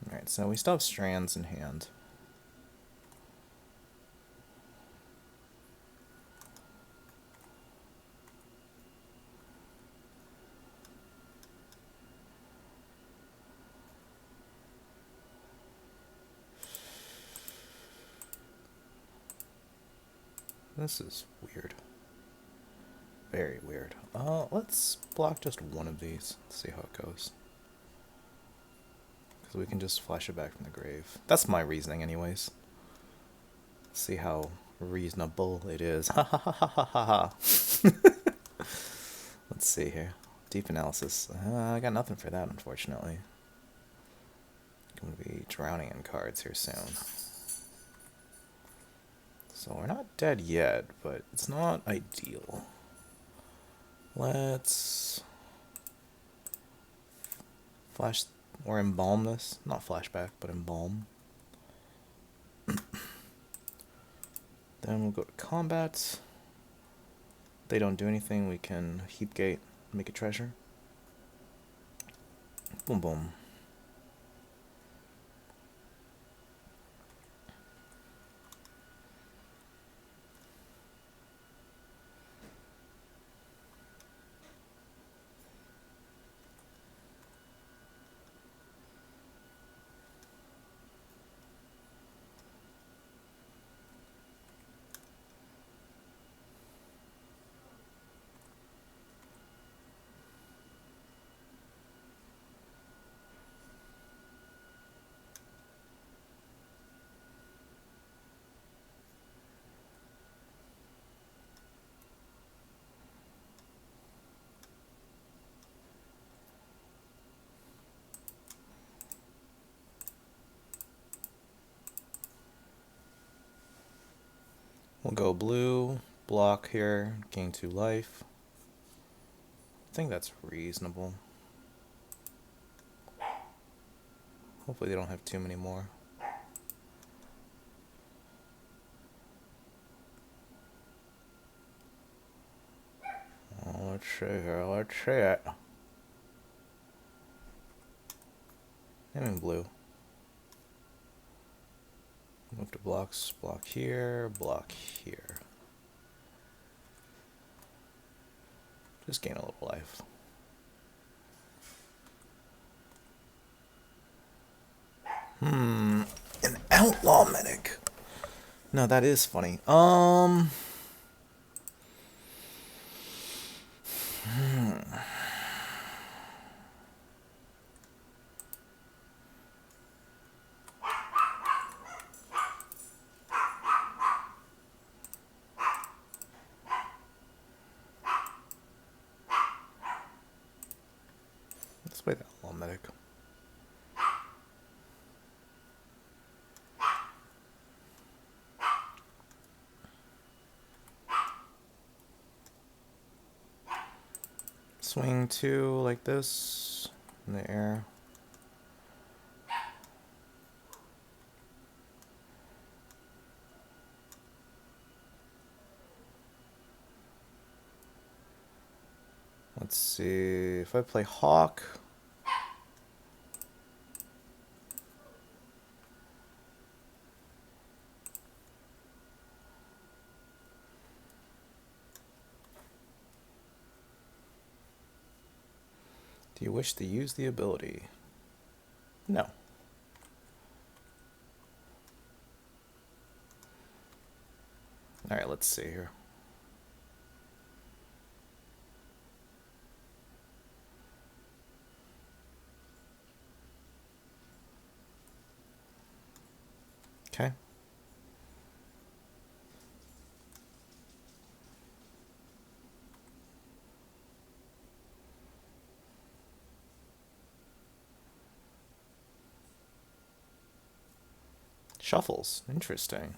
Alright, so we still have strands in hand. This is weird. Very weird. Let's block just 1 of these. Let's see how it goes. Because we can just flash it back from the grave. That's my reasoning anyways. See how reasonable it is. Ha ha ha ha ha ha ha. Let's see here. Deep analysis. I got nothing for that, unfortunately. I'm going to be drowning in cards here soon. So we're not dead yet, but it's not ideal. Let's flash or embalm this. Not flashback, but embalm. Then we'll go to combat. They don't do anything. We can Heap Gate, make a treasure. Boom, boom. We'll go blue, block here, gain 2 life. I think that's reasonable. Hopefully they don't have too many more. Let's see here, let's see it. I'm in blue. Move to blocks, block here, block here. Just gain a little life. An Outlaw Medic. No, that is funny. Let's play the Outlaw Medic. Swing 2 like this in the air. Let's see, if I play Hawk, do you wish to use the ability? No. Alright, let's see here. Okay. Shuffles. Interesting.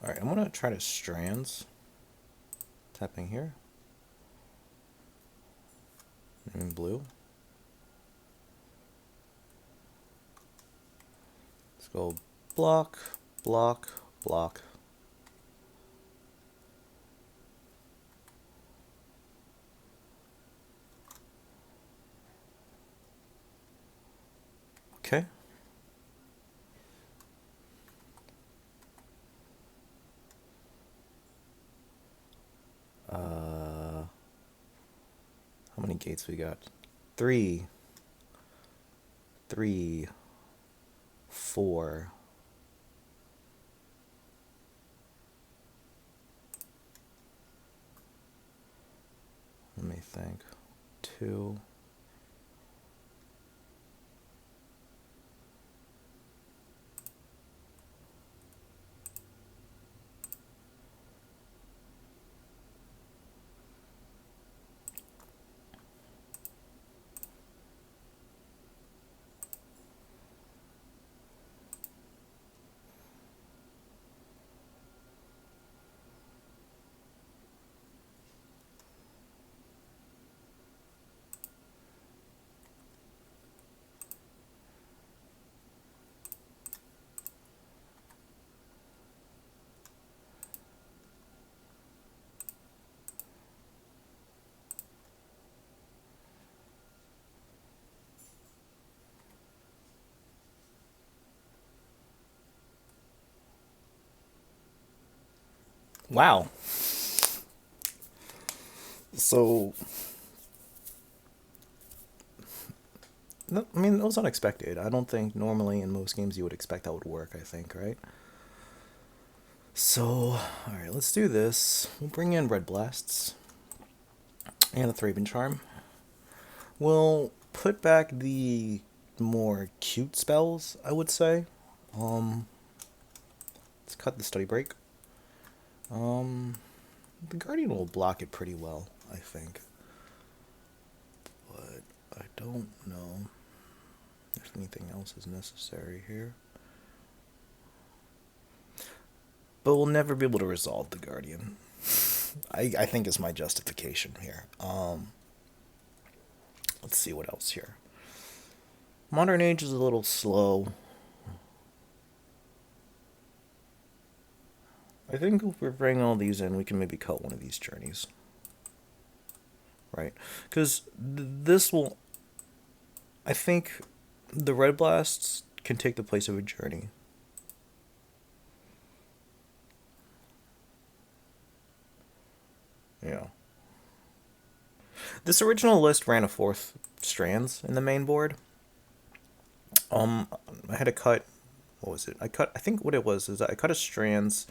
Alright, I'm gonna try to Strands. Tapping here. In blue. Let's go block, block, block. Okay. How many gates we got? 3, 3, 4. Let me think. 2. Wow. So, I mean, it was unexpected. I don't think normally in most games you would expect that would work, I think, right? So, alright, let's do this. We'll bring in Red Blasts and the Thraben Charm. We'll put back the more cute spells, I would say. Let's cut the Study Break. The Guardian will block it pretty well, I think. But I don't know if anything else is necessary here. But we'll never be able to resolve the Guardian. I think is my justification here. Let's see what else here. Modern Age is a little slow. I think if we bring all these in, we can maybe cut one of these journeys. Right? Because this will... I think the red blasts can take the place of a journey. Yeah. This original list ran a 4th strands in the main board. I had to cut... What was it? I think what it was is that I cut a strands,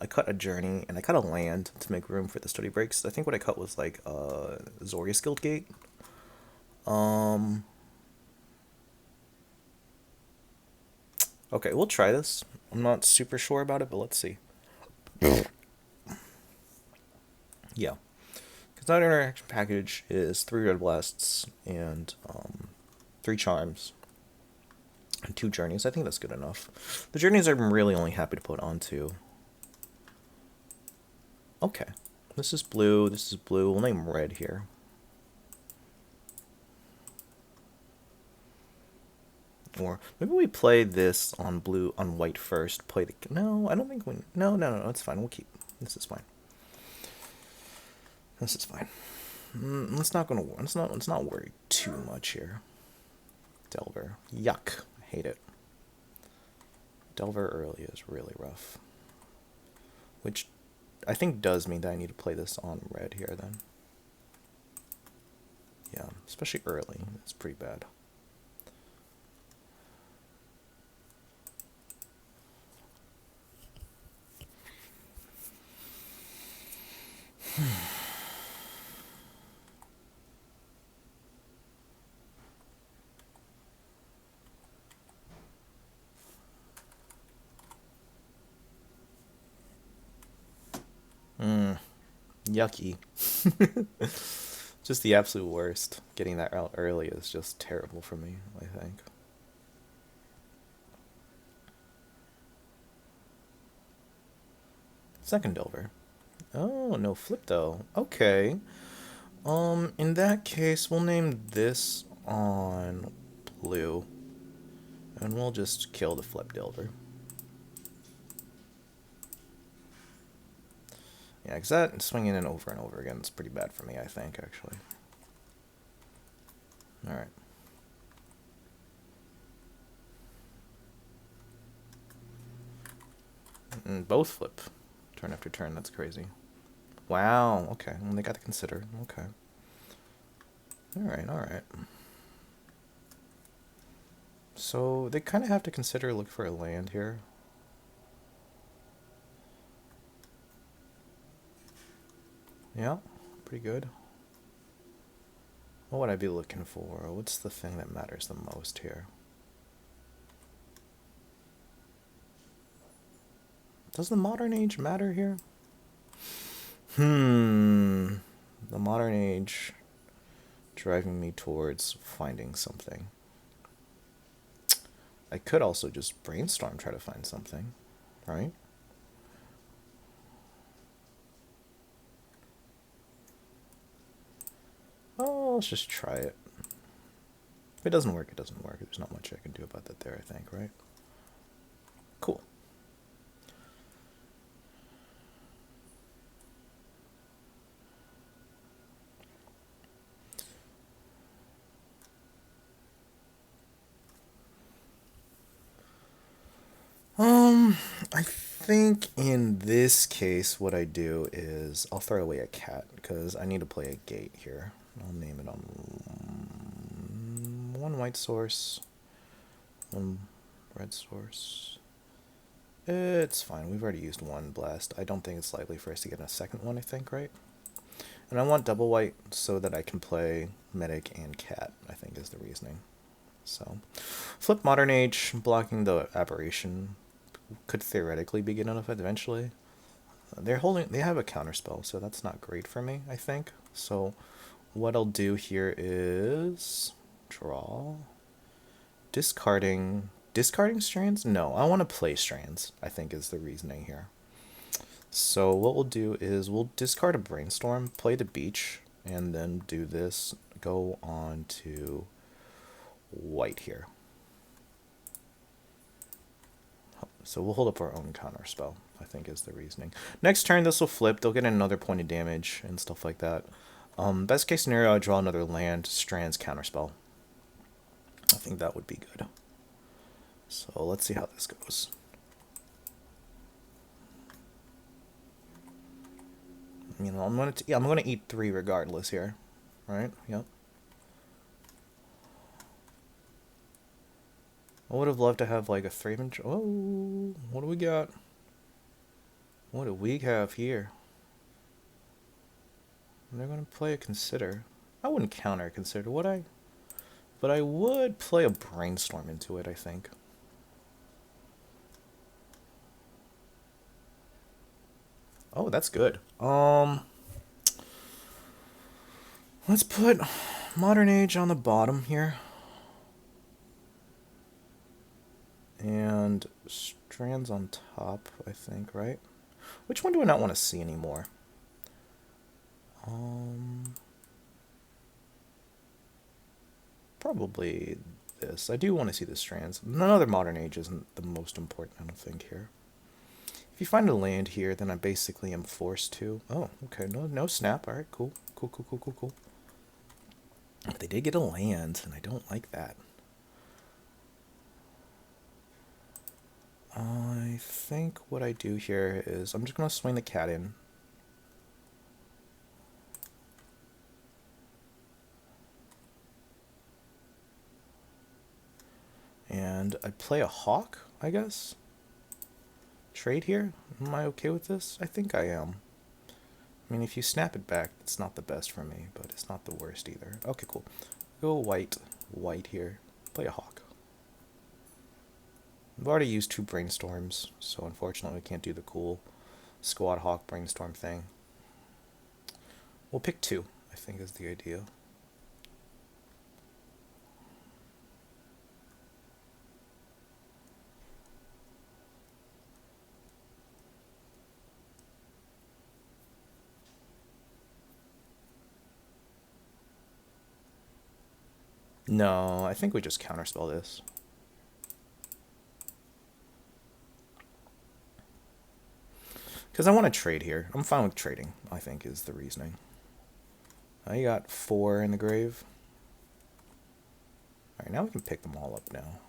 I cut a journey, and I cut a land to make room for the study breaks. I think what I cut was like Zorius Gate. Okay, we'll try this. I'm not super sure about it, but let's see. Yeah. Because that interaction package is 3 red blasts and 3 charms and 2 journeys. I think that's good enough. The journeys I'm really only happy to put onto. Okay. This is blue. This is blue. We'll name red here. Or maybe we play this on blue, on white first. Play the... No, I don't think we... No, it's fine. We'll keep... This is fine. This is fine. Let's not worry too much here. Delver. Yuck. I hate it. Delver early is really rough. Which I think does mean that I need to play this on red here then. Yeah, especially early. It's pretty bad. Yucky. Just the absolute worst. Getting that out early is just terrible for me, I think. Second Delver. Oh, no flip though. Okay. In that case, we'll name this on blue. And we'll just kill the flip Delver. Yeah, because that swinging in over and over again is pretty bad for me, I think, actually. Alright. Both flip. Turn after turn, that's crazy. Wow, okay. Well, they got to consider. Okay. Alright. So, they kind of have to consider look for a land here. Yeah, pretty good. What would I be looking for? What's the thing that matters the most here? Does the Modern Age matter here? The Modern Age driving me towards finding something. I could also just Brainstorm, try to find something, right? Oh, let's just try it. If it doesn't work, it doesn't work. There's not much I can do about that there, I think, right? Cool. I think in this case what I do is I'll throw away a cat because I need to play a gate here. I'll name it on one white source, one red source. It's fine. We've already used one blast. I don't think it's likely for us to get a second one, I think, right? And I want double white so that I can play medic and cat, I think is the reasoning. So, flip Modern Age, blocking the aberration could theoretically be good enough eventually. They have a counterspell, so that's not great for me, I think. So what I'll do here is draw, discarding strands. No, I want to play strands, I think is the reasoning here. So what we'll do is we'll discard a Brainstorm, play the beach, and then do this, go on to white here. So we'll hold up our own counter spell. I think is the reasoning. Next turn, this will flip. They'll get another point of damage and stuff like that. Best case scenario, I draw another land, Strands, Counterspell. I think that would be good. So let's see how this goes. You know, I'm gonna eat 3 regardless here, right? Yep. I would have loved to have like a Thraben Charm. Oh, what do we got? What do we have here? They're gonna play a Consider. I wouldn't counter a Consider, would I? But I would play a Brainstorm into it, I think. Oh, that's good. Let's put Modern Age on the bottom here. And Strands on top, I think, right? Which one do I not want to see anymore? Probably this. I do want to see the Strands. None other Modern Age isn't the most important, I don't think, here. If you find a land here, then I basically am forced to... Oh, okay, no snap. Alright, cool. Cool. But they did get a land, and I don't like that. I think what I do here is I'm just going to swing the cat in. And I play a Hawk, I guess. Trade here? Am I okay with this? I think I am. I mean, if you snap it back, it's not the best for me, but it's not the worst either. Okay, cool. Go white here. Play a Hawk. I've already used 2 Brainstorms, so unfortunately we can't do the cool Squad Hawk Brainstorm thing. We'll pick 2, I think is the idea. No, I think we just counterspell this. Because I want to trade here. I'm fine with trading, I think, is the reasoning. I got 4 in the grave. Alright, now we can pick them all up now.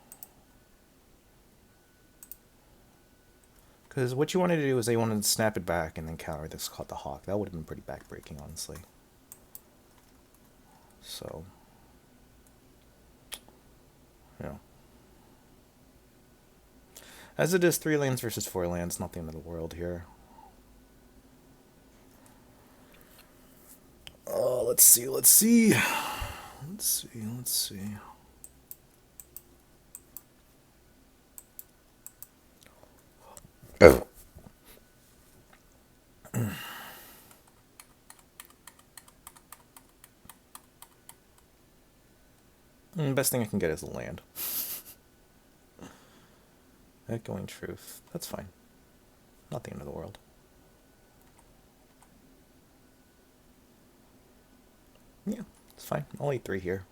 Because what you wanted to do is they wanted to snap it back and then counter this called the Hawk. That would have been pretty backbreaking, honestly. So... yeah. As it is 3 lands versus 4 lands, not the end of the world here. Oh, let's see. Let's see. Oh. Best thing I can get is a land. Echoing Truth. That's fine. Not the end of the world. Yeah, it's fine. I'll eat 3 here.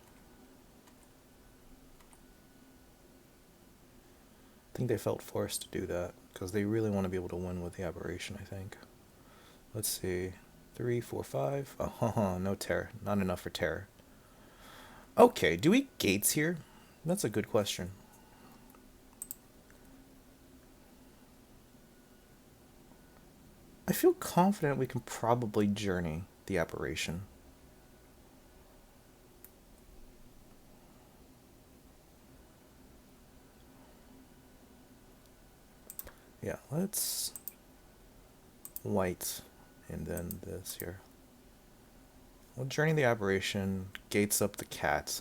I think they felt forced to do that because they really want to be able to win with the Aberration, I think. Let's see. 3, 4, 5. Oh, no terror. Not enough for terror. Okay, do we gates here? That's a good question. I feel confident we can probably journey the Aberration. Yeah, let's white and then this here. We'll journey the Aberration, gates up the cat.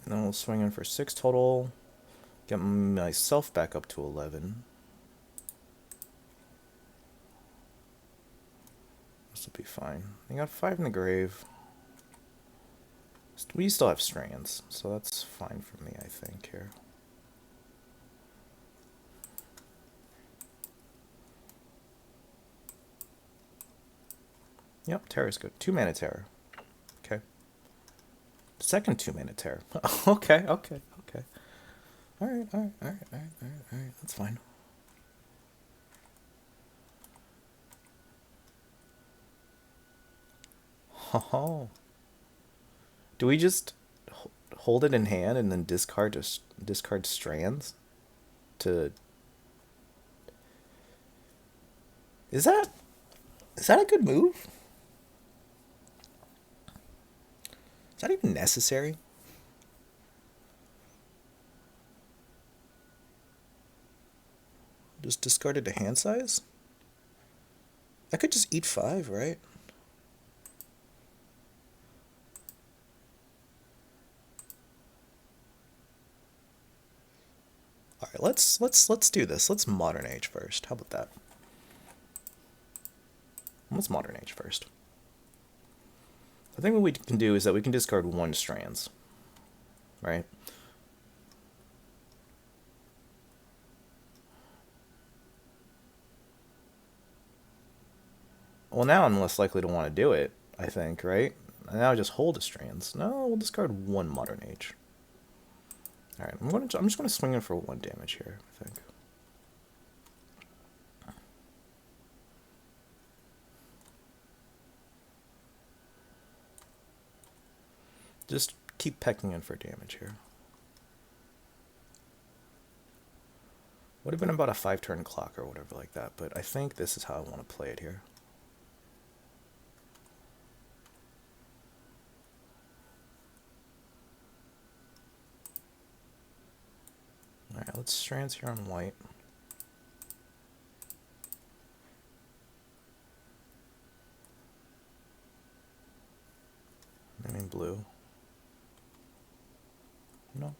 And then we'll swing in for 6 total. Get myself back up to 11. This will be fine. I got 5 in the grave. We still have strands, so that's fine for me, I think, here. Yep, Terror's good. 2 mana Terror. Okay. Second 2 mana Terror. Okay. Alright. That's fine. Oh. Do we just hold it in hand and then discard strands? Is that a good move? Is that even necessary? Just discard it to hand size? I could just eat 5, right? Alright, let's do this. Let's Modern Age first. How about that? Let's Modern Age first. I think what we can do is that we can discard 1 strands. Right? Well, now I'm less likely to want to do it, I think, right? And now I just hold the strands. No, we'll discard 1 Modern Age. Alright, I'm just gonna swing in for 1 damage here, I think. Just keep pecking in for damage here. Would have been about a 5-turn clock or whatever like that, but I think this is how I want to play it here. Alright, let's strands here on white. I mean blue. No.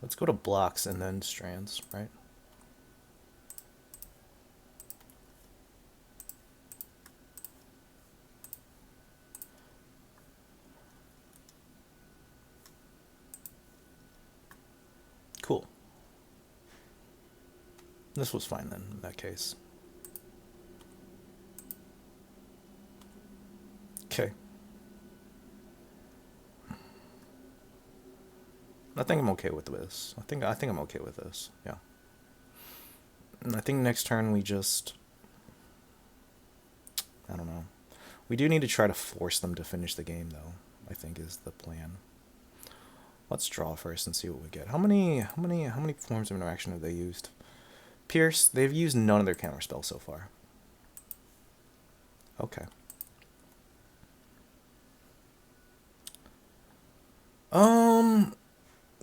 Let's go to blocks and then strands, right? Cool. This was fine then, in that case. Okay. I think I'm okay with this. I think I'm okay with this. Yeah. And I think next turn we just, I don't know. We do need to try to force them to finish the game though, I think is the plan. Let's draw first and see what we get. How many forms of interaction have they used? Pierce, they've used none of their counterspell so far. Okay.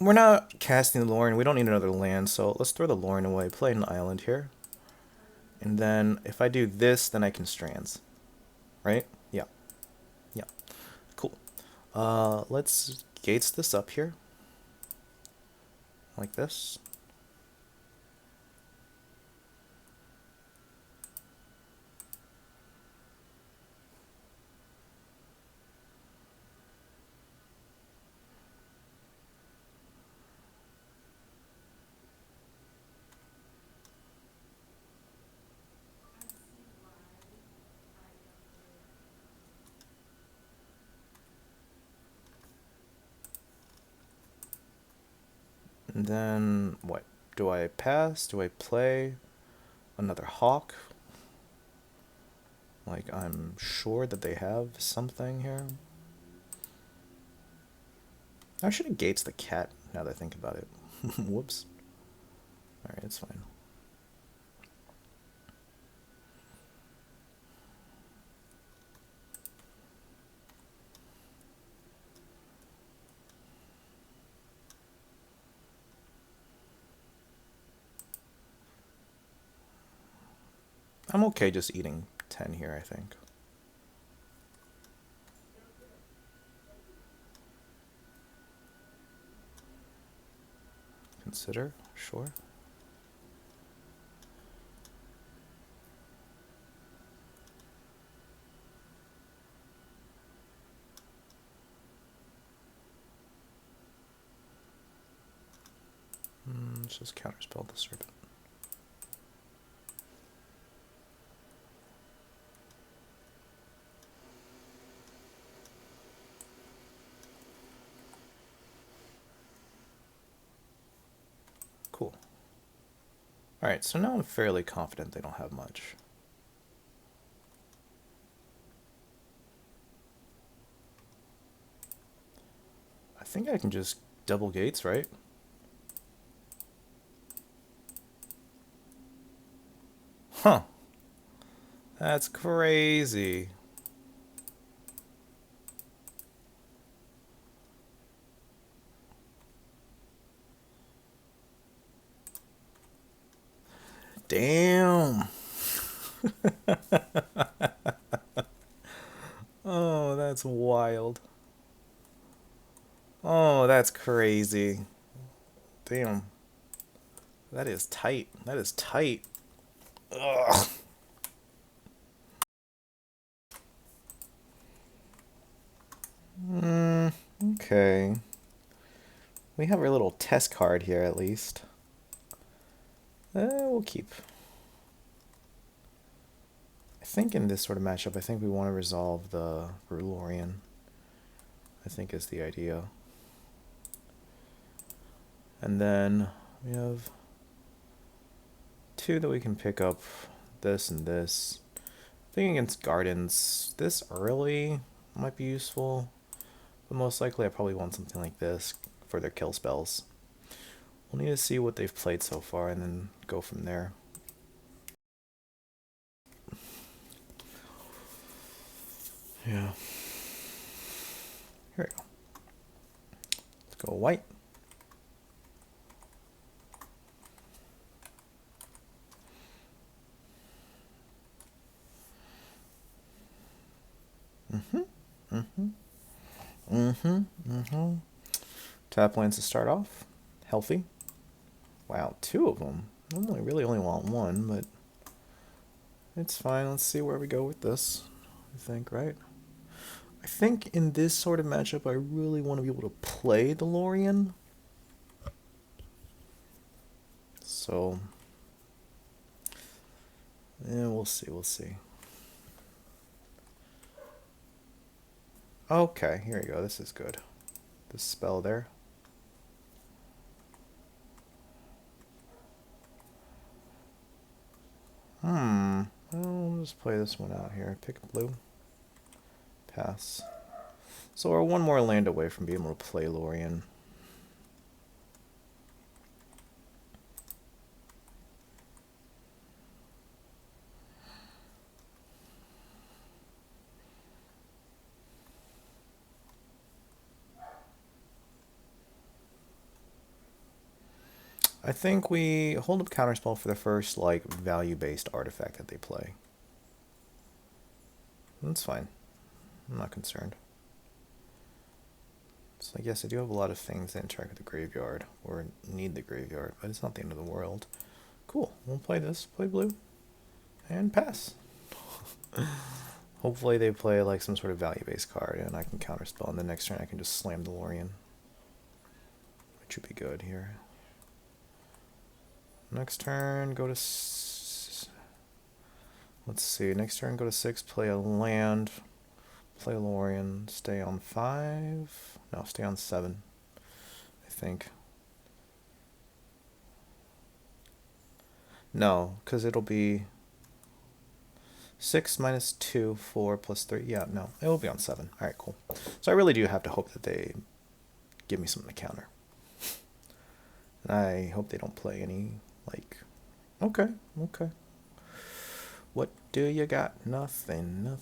We're not casting the Lórien. We don't need another land, so let's throw the Lórien away. Play an island here. And then if I do this, then I can strands. Right? Yeah. Yeah. Cool. Let's gates this up here. Like this. And then, what? Do I pass? Do I play another Hawk? Like, I'm sure that they have something here. I should have gates the cat, now that I think about it. Whoops. Alright, it's fine. I'm okay just eating 10 here, I think. Consider, sure. Let's just counterspell the Serpent. Cool. Alright, so now I'm fairly confident they don't have much. I think I can just double gates, right? Huh. That's crazy. Damn. Oh, that's wild. Oh, that's crazy. Damn. That is tight. That is tight. Ugh. Okay. We have our little test card here, at least. We'll keep. I think in this sort of matchup, I think we want to resolve the Lórien. I think is the idea. And then we have two that we can pick up, this and this. I think against Gardens, this early might be useful, but most likely I probably want something like this for their kill spells. We'll need to see what they've played so far and then go from there. Yeah. Here we go. Let's go white. Tap lands to start off. Healthy. Wow, two of them. I really only want one, but it's fine. Let's see where we go with this. I think, right? I think in this sort of matchup, I really want to be able to play the Lórien. So, yeah, we'll see. We'll see. Okay, here we go. This is good. The spell there. I'll just play this one out here. Pick blue. Pass. So we're one more land away from being able to play Lórien. I think we hold up Counterspell for the first, like, value-based artifact that they play. That's fine. I'm not concerned. So I guess I do have a lot of things that interact with the graveyard, or need the graveyard, but it's not the end of the world. Cool. We'll play this, play blue, and pass. Hopefully they play, like, some sort of value-based card, and I can Counterspell, and the next turn I can just slam the Lórien. Which would be good here. Next turn, go to... Let's see. Next turn, go to 6, play a land, play Lórien, stay on 5. No, stay on 7, I think. No, because it'll be 6 minus 2, 4 plus 3. Yeah, no, it will be on 7. All right, cool. So I really do have to hope that they give me something to counter. And I hope they don't play any... Like, okay. What do you got? Nothing.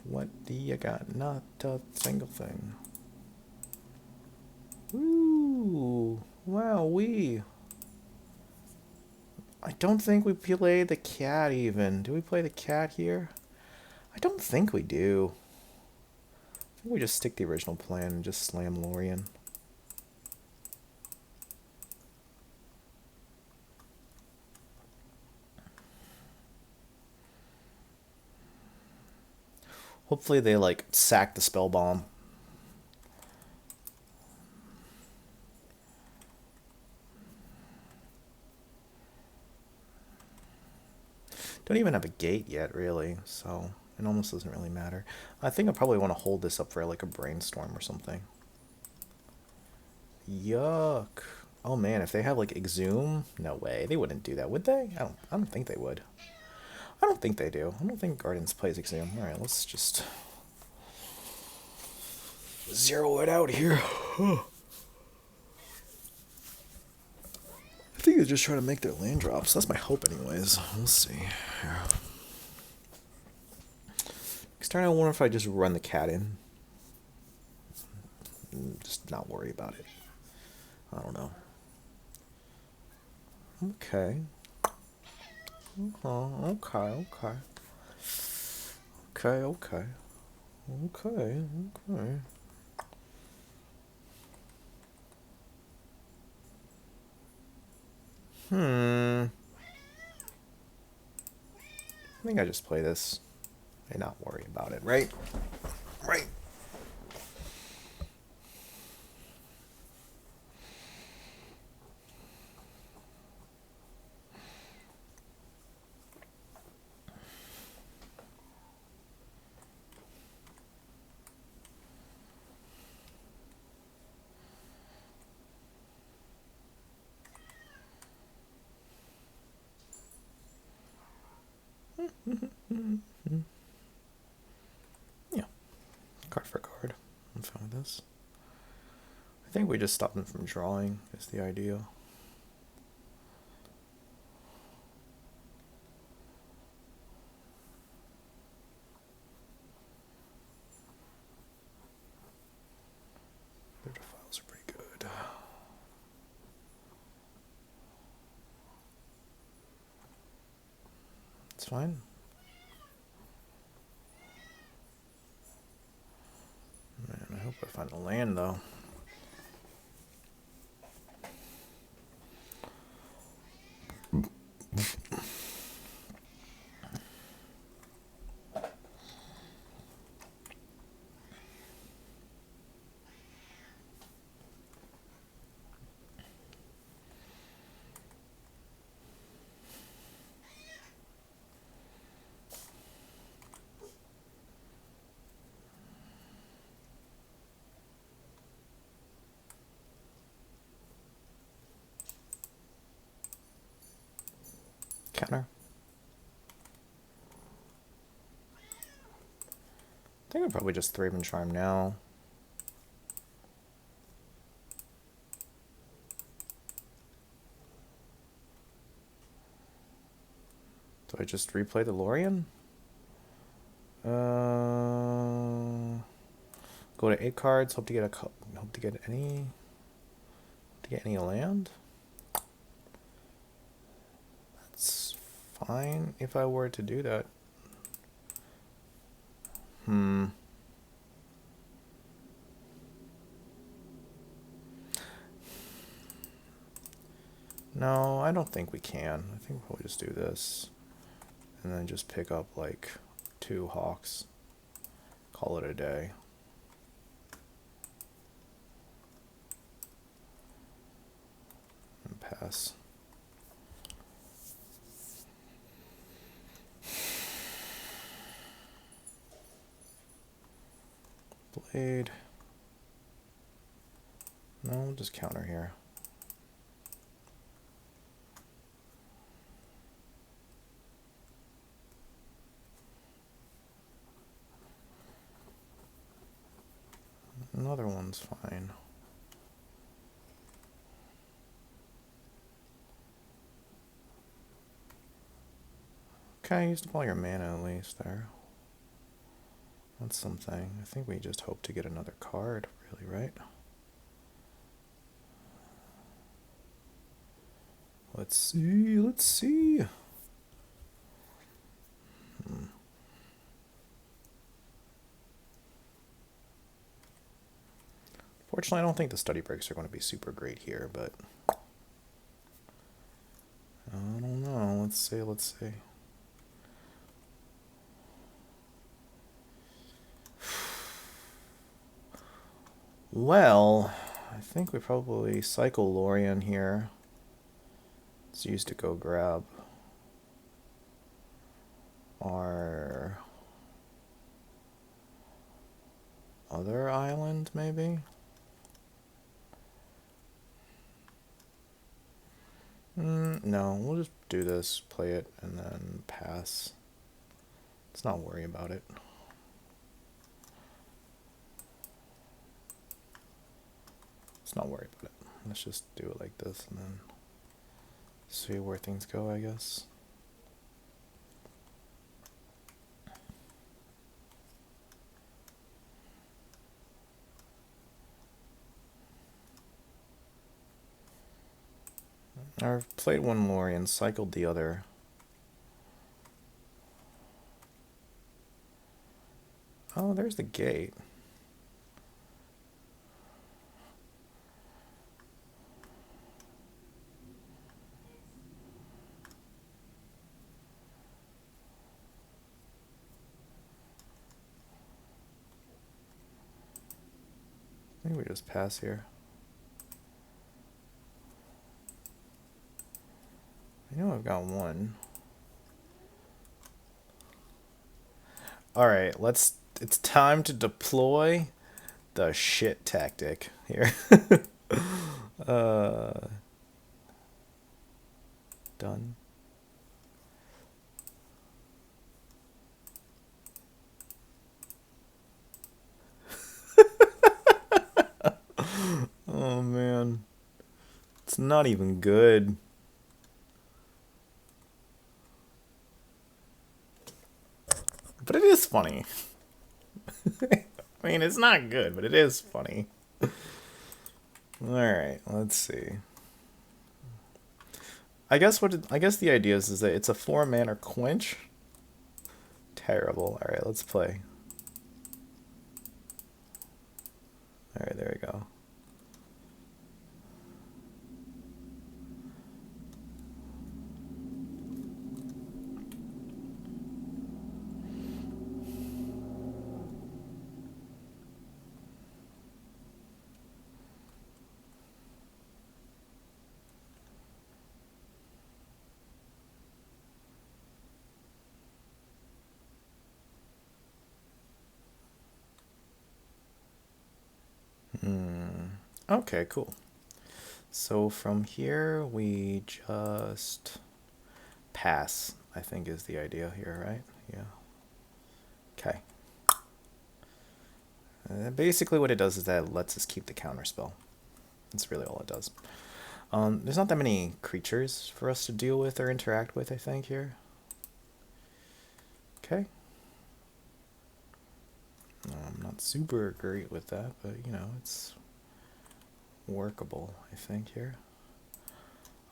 What do you got? Not a single thing. Ooh, wowee. I don't think we play the cat even. Do we play the cat here? I don't think we do. I think we just stick the original plan and just slam Lórien. Hopefully they, like, sack the spell bomb. Don't even have a gate yet, really, so it almost doesn't really matter. I think I probably want to hold this up for like a brainstorm or something. Yuck. Oh man, if they have like Exhume, no way. They wouldn't do that, would they? I don't think they would. I don't think they do. I don't think Gardens plays Exhume. Alright, let's just zero it out here. I think they're just trying to make their land drops. That's my hope anyways. We'll see. Yeah. Next turn I wonder if I just run the cat in. Just not worry about it. I don't know. Okay. Okay. I think I just play this and not worry about it, right? Right. Yeah. Card for card. I'm fine with this. I think we just stop them from drawing is the idea. Their defiles are pretty good. It's fine. Man, I hope I find a land though. Counter. I think I'll probably just Thraben Charm now. Do I just replay the Lórien? Go to 8 cards. Hope to get any land. That's fine if I were to do that. No, I don't think we can. I think we'll just do this. And then just pick up like 2 Hawks. Call it a day. And pass. Blade. No, we'll just counter here. Another one's fine. Okay, used up all your mana at least there. That's something. I think we just hope to get another card, really, right? Let's see. Fortunately, I don't think the study breaks are going to be super great here, but I don't know. Let's see. Well, I think we probably cycle Lórien here. It's used to go grab our other island, maybe? No, we'll just do this, play it, and then pass. Let's not worry about it. Let's not worry about it. Let's just do it like this and then see where things go, I guess. I've played one Lórien, cycled the other. Oh, there's the gate. Maybe we just pass here. I know I've got one. Alright, it's time to deploy the shit tactic here. Done. Oh man. It's not even good. But it is funny. I mean, it's not good, but it is funny. Alright, let's see. I guess the idea is that it's a 4-mana quench. Terrible. Alright, let's play. Alright, there we go. Okay, cool. So from here, we just pass, I think is the idea here, right? Yeah. Okay. Basically what it does is that it lets us keep the counterspell. That's really all it does. There's not that many creatures for us to deal with or interact with, I think, here. Okay. I'm not super great with that, but, you know, it's workable, I think, here.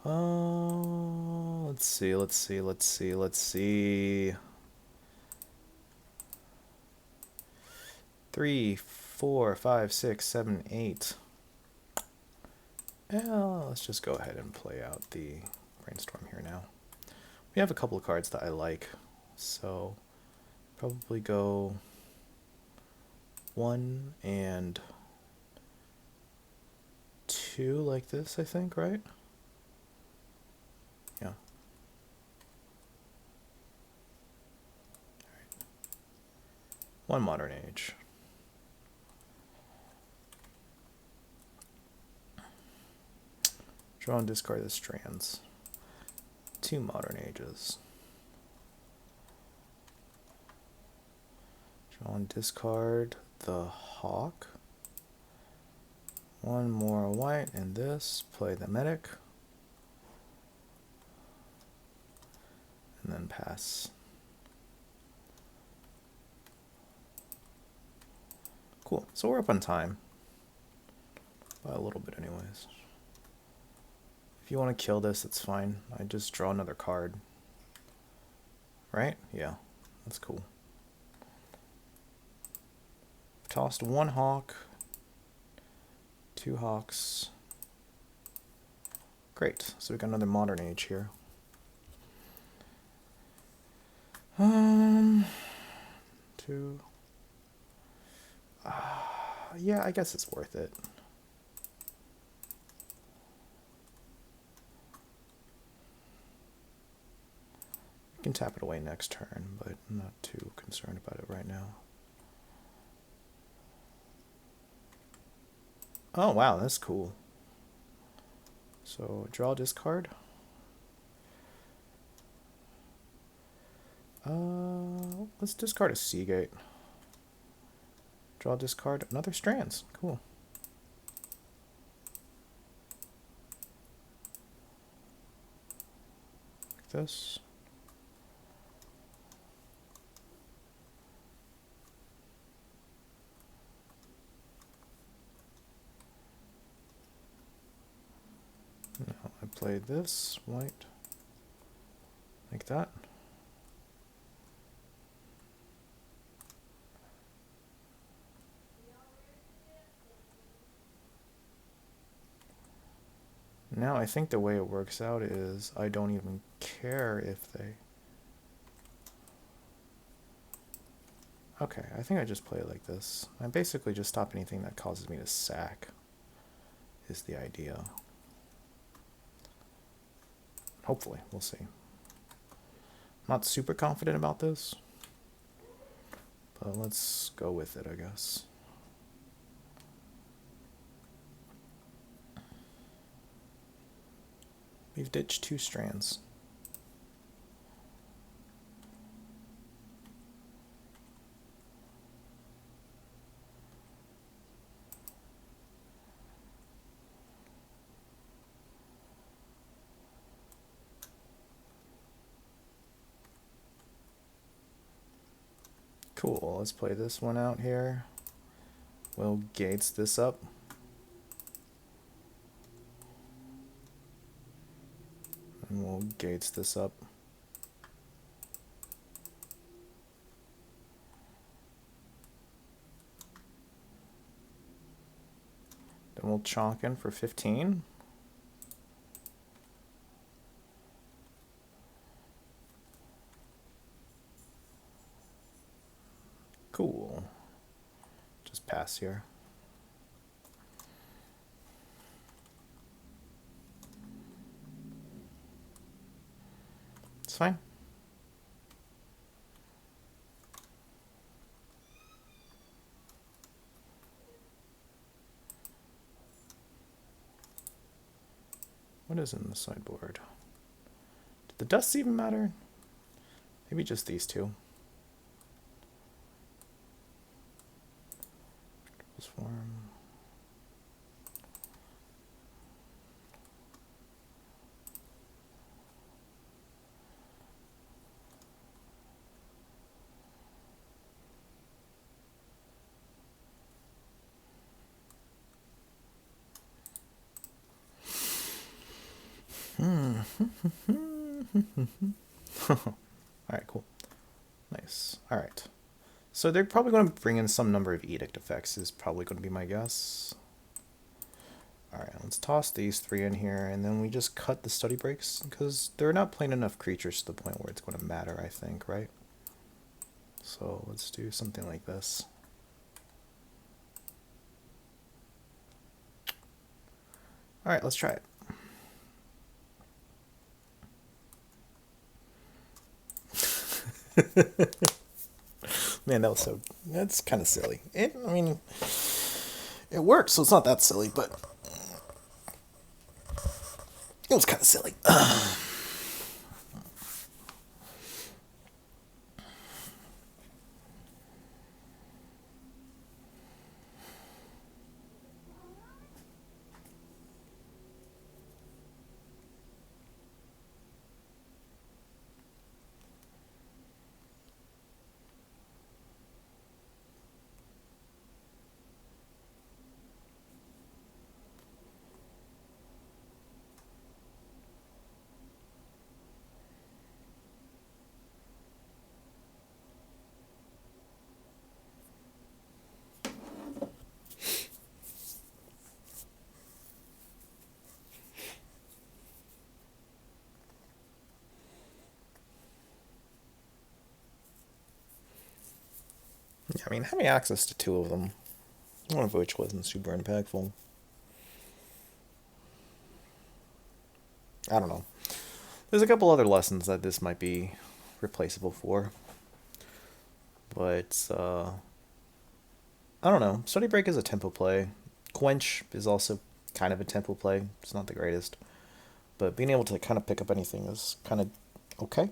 Let's see. 3, 4, 5, 6, 7, 8. Let's just go ahead and play out the Brainstorm here now. We have a couple of cards that I like, so probably go 1 and 2 like this, I think, right? Yeah. All right. 1 Modern Age. Draw and discard the Strands. 2 Modern Ages. Draw and discard the Hawk. 1 more white and this. Play the Medic. And then pass. Cool. So we're up on time. By a little bit anyways. If you want to kill this, it's fine. I just draw another card. Right? Yeah. That's cool. Tossed 1 Hawk. 2 Hawks. Great. So we got another Modern Age here. 2. Yeah, I guess it's worth it. can tap it away next turn, but I'm not too concerned about it right now. Oh wow, that's cool. So draw, discard. Let's discard a Sea Gate. Draw, discard another Strands. Cool. Like this. Now I play this white like that. Now I think the way it works out is I don't even care if they... Okay, I think I just play it like this. I basically just stop anything that causes me to sack, is the idea. Hopefully, we'll see. I'm not super confident about this, but let's go with it, I guess. We've ditched 2 Strands. Cool, let's play this one out here. We'll gates this up. And we'll gates this up. Then we'll chalk in for 15. Cool. Just pass here. It's fine. What is in the sideboard? Did the dusts even matter? Maybe just these 2. Octopus Form. Alright, cool. Nice. Alright. So they're probably going to bring in some number of edict effects, is probably going to be my guess. Alright, let's toss these 3 in here, and then we just cut the study breaks, because they're not playing enough creatures to the point where it's going to matter, I think, right? So let's do something like this. Alright, let's try it. Man, that was so... That's kind of silly. I mean, it works, so it's not that silly, but... It was kind of silly. Yeah, I mean, having access to 2 of them, one of which wasn't super impactful. I don't know. There's a couple other lessons that this might be replaceable for. But I don't know. Study Break is a tempo play. Quench is also kind of a tempo play. It's not the greatest. But being able to kind of pick up anything is kind of okay.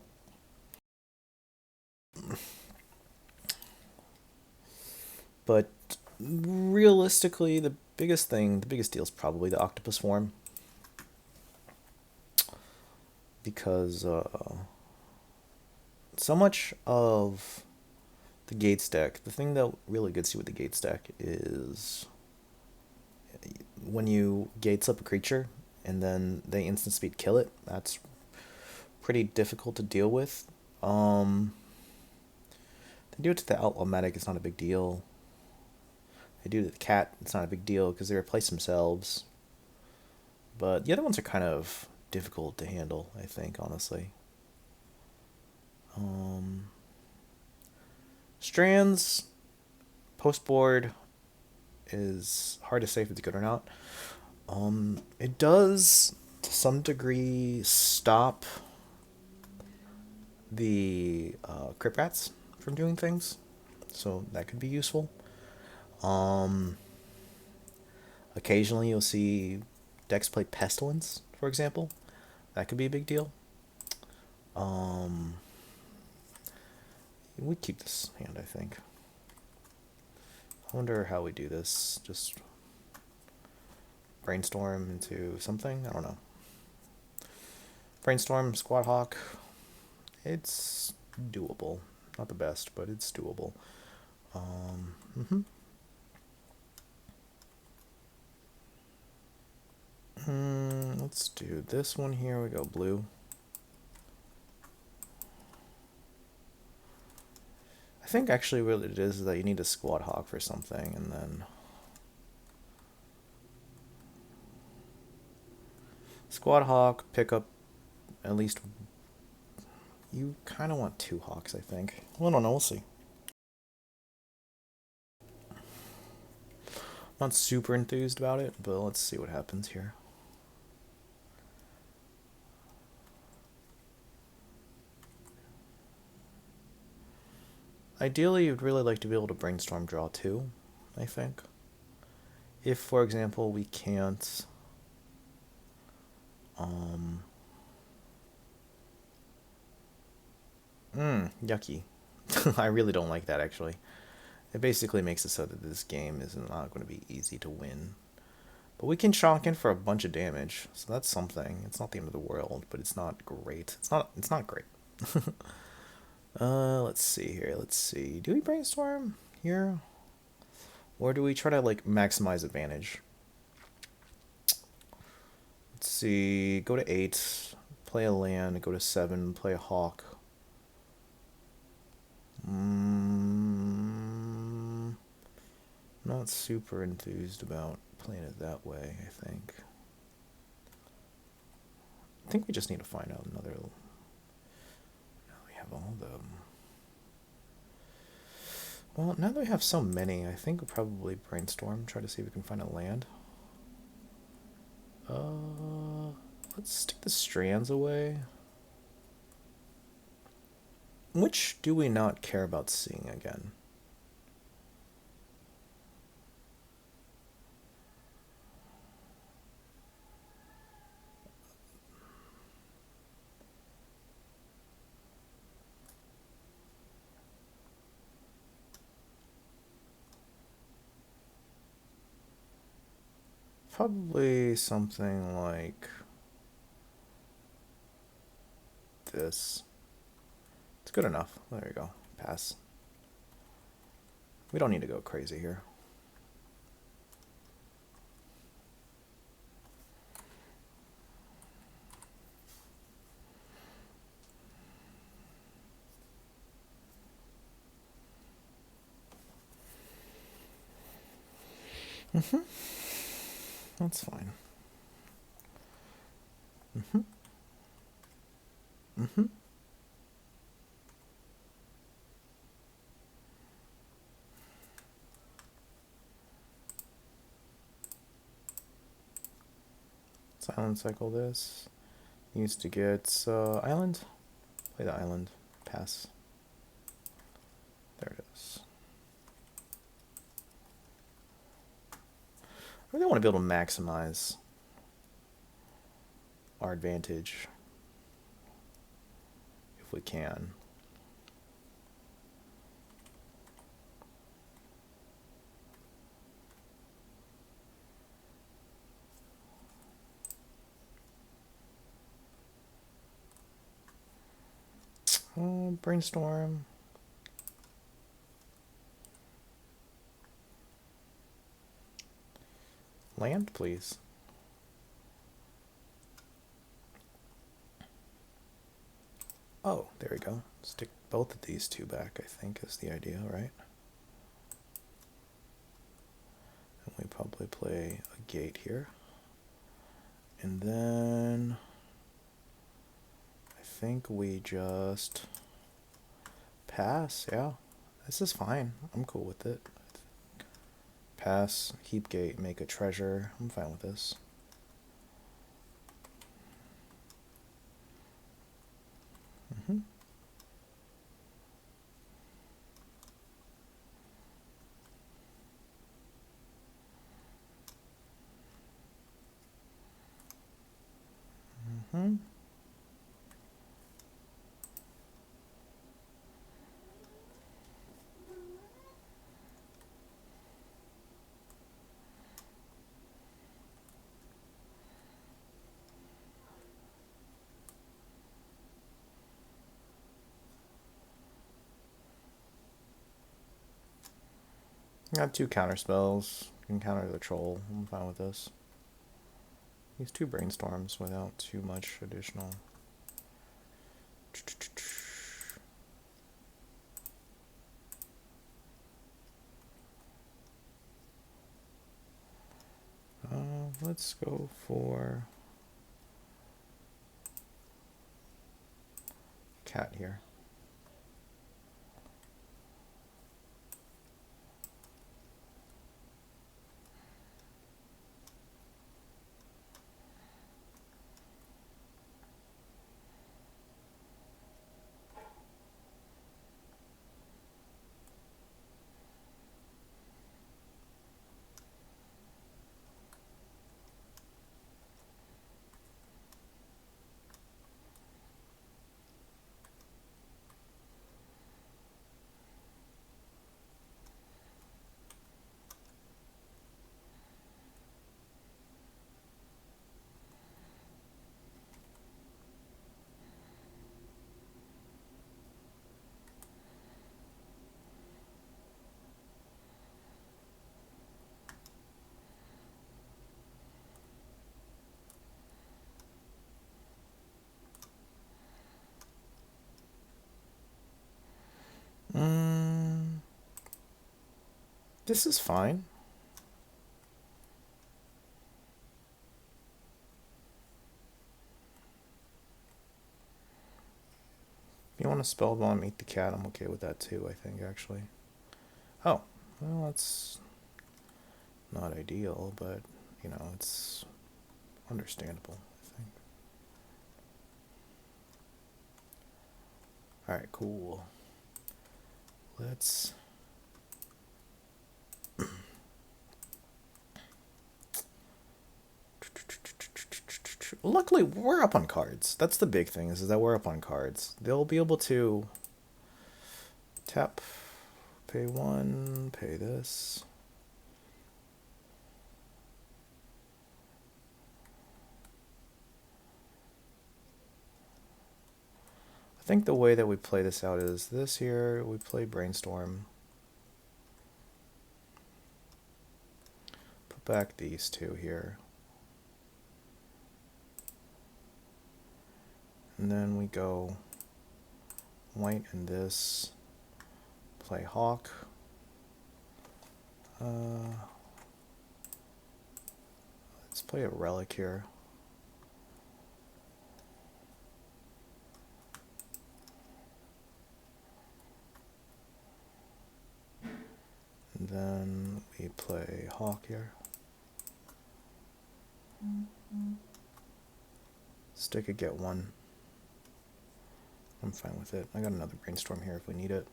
But realistically, the biggest deal is probably the Octopus Form. Because so much of the Gates deck, the thing that really gets you with the Gates deck is when you Gates up a creature and then they instant speed kill it. That's pretty difficult to deal with. They do it to the Outlaw Medic, it's not a big deal. They do it to the cat, it's not a big deal because they replace themselves. But the other ones are kind of difficult to handle, I think, honestly. Strands, post board is hard to say if it's good or not. It does, to some degree, stop the Crypt Rats from doing things, so that could be useful. Occasionally you'll see decks play Pestilence, for example. That could be a big deal. We keep this hand, I think. I wonder how we do this. Just Brainstorm into something? I don't know. Brainstorm, Squad Hawk. It's doable. Not the best, but it's doable. Let's do this one here. We go blue. I think actually what it is that you need a Squad Hawk for something, and then Squad Hawk, pick up at least. You kind of want 2 Hawks, I think. Well, I don't know. We'll see. Not super enthused about it, but let's see what happens here. Ideally, you'd really like to be able to Brainstorm draw 2, I think. If, for example, we can't... yucky. I really don't like that, actually. It basically makes it so that this game is not going to be easy to win. But we can chonk in for a bunch of damage, so that's something. It's not the end of the world, but it's not great. It's not great. Let's see here. Let's see. Do we Brainstorm here? Or do we try to, like, maximize advantage? Let's see. Go to 8. Play a land. Go to 7. Play a Hawk. Not super enthused about playing it that way, I think. I think we just need to find out another... Now we have all the... Well, now that we have so many, I think we'll probably Brainstorm, try to see if we can find a land. Let's stick the Strands away. Which do we not care about seeing again? Probably something like this. It's good enough. There you go. Pass. We don't need to go crazy here. That's fine. Silent cycle this. Used to get island. Play the island. pass. There it is. I really want to be able to maximize our advantage if we can. Brainstorm. Land, please. Oh, there we go. Stick both of these two back, I think, is the idea, right? And we probably play a gate here. And then I think we just pass, yeah. This is fine. I'm cool with it. Pass, Heap Gate, make a treasure. I'm fine with this. Got 2 counterspells. You can counter the troll. I'm fine with this. Use 2 brainstorms without too much additional. Let's go for cat here. This is fine. If you want to spellbomb meet the cat, I'm okay with that too, I think, actually. Oh, well, that's not ideal, but, you know, it's understandable, I think. Alright, cool. Let's... Luckily, we're up on cards. That's the big thing, is that we're up on cards. They'll be able to tap, pay 1, pay this. I think the way that we play this out is this here, we play Brainstorm. Put back these 2 here. And then we go white and this, play Hawk. Let's play a Relic here. And then we play Hawk here. Stick a get 1. I'm fine with it. I got another Brainstorm here if we need it.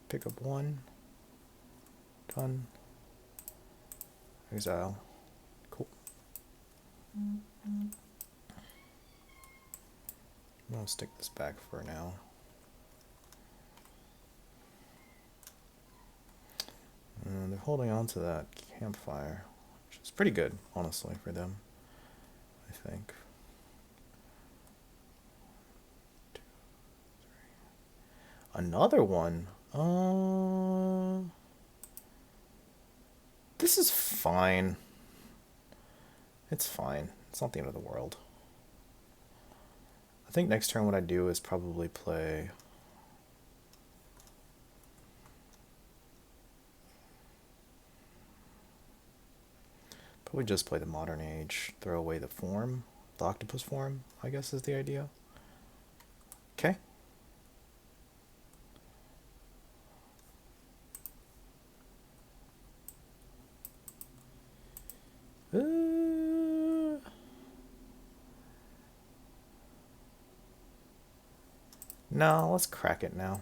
Pick up one. Done. Exile. Cool. I'll stick this back for now. And they're holding on to that campfire, which is pretty good, honestly, for them, I think. 2, 3. Another one? This is fine. It's fine. It's not the end of the world. I think next turn what I do is probably play... Probably just play the Modern Age, throw away the form. The Octopus Form, I guess, is the idea. Okay. No, let's crack it now.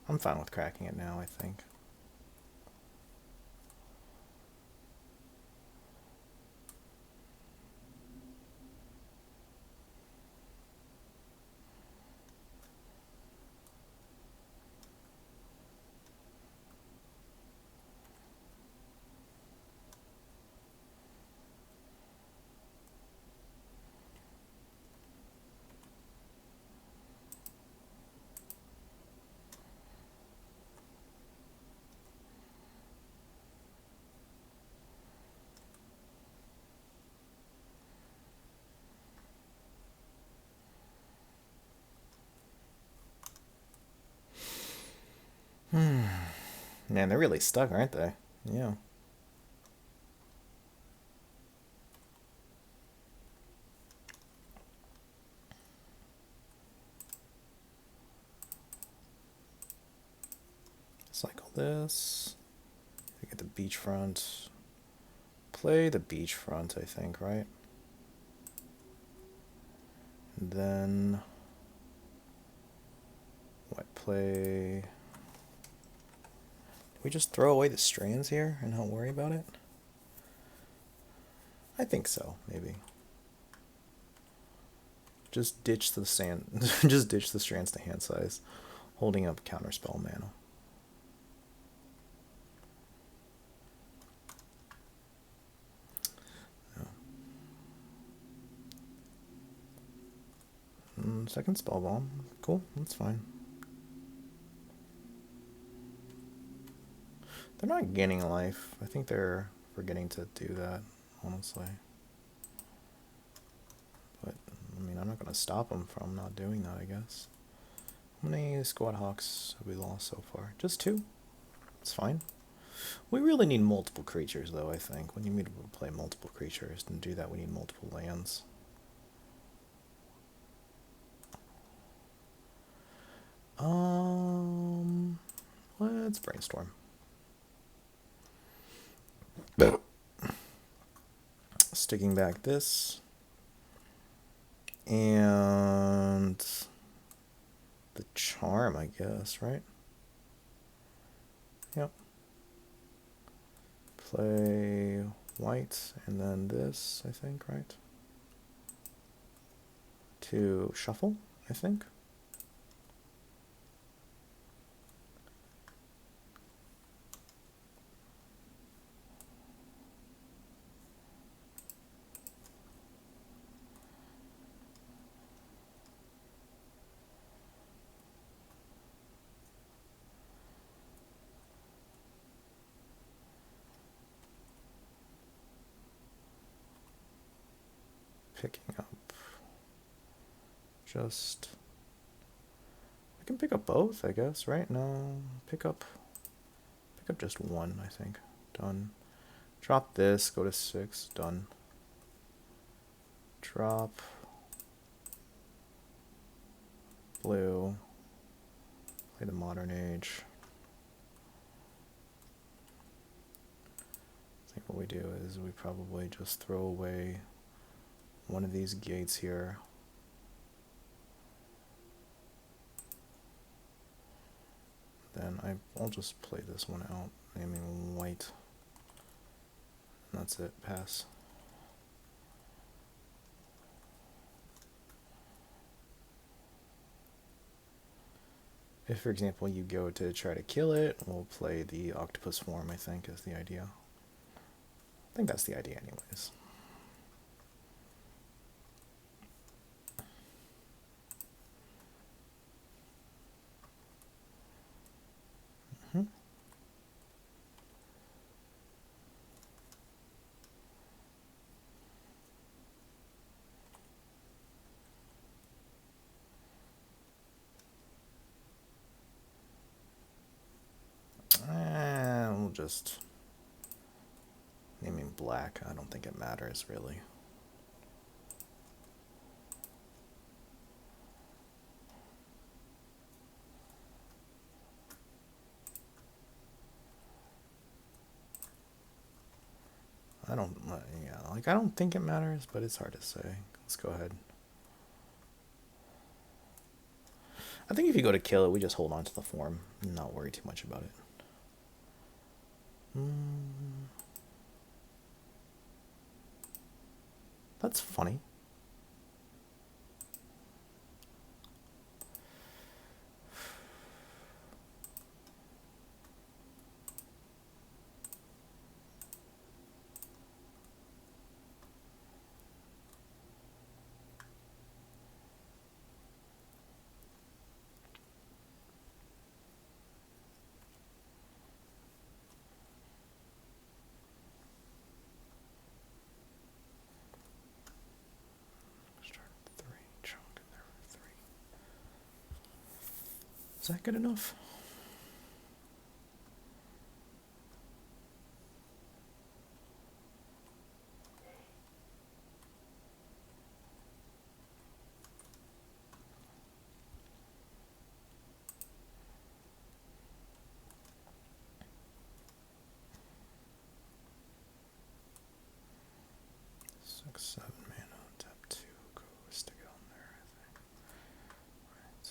I'm fine with cracking it now, I think. Man, they're really stuck, aren't they? Yeah. Cycle this. Get the beachfront. Play the beachfront, I think, right? And then... What, play... We just throw away the strands here and not worry about it? I think so, maybe. Just ditch the sand. Just ditch the strands to hand size, holding up counterspell mana. Second spell bomb. Cool, that's fine. They're not gaining life. I think they're forgetting to do that, honestly. But, I mean, I'm not going to stop them from not doing that, I guess. How many Squad Hawks have we lost so far? Just 2. It's fine. We really need multiple creatures, though, I think. When you need to play multiple creatures, to do that we need multiple lands. Let's brainstorm. Sticking back this. And the charm, I guess, right? Yep. Play white and then this, I think, right? To shuffle, I think. Picking up just... I can pick up both, I guess, right? No, pick up just one, I think. Done. Drop this, go to 6, done. Drop blue, play the Modern Age. I think what we do is we probably just throw away one of these gates here. Then I'll just play this one out, naming white. And that's it, pass. If, for example, you go to try to kill it, we'll play the Octopus Form, I think, is the idea. I think that's the idea anyways. We'll just naming black. I don't think it matters really. I don't think it matters, but it's hard to say. Let's go ahead. I think if you go to kill it, we just hold on to the form and not worry too much about it. That's funny. Is that good enough? Six, 7 mana, tap 2, go stick it on there, I think. Right.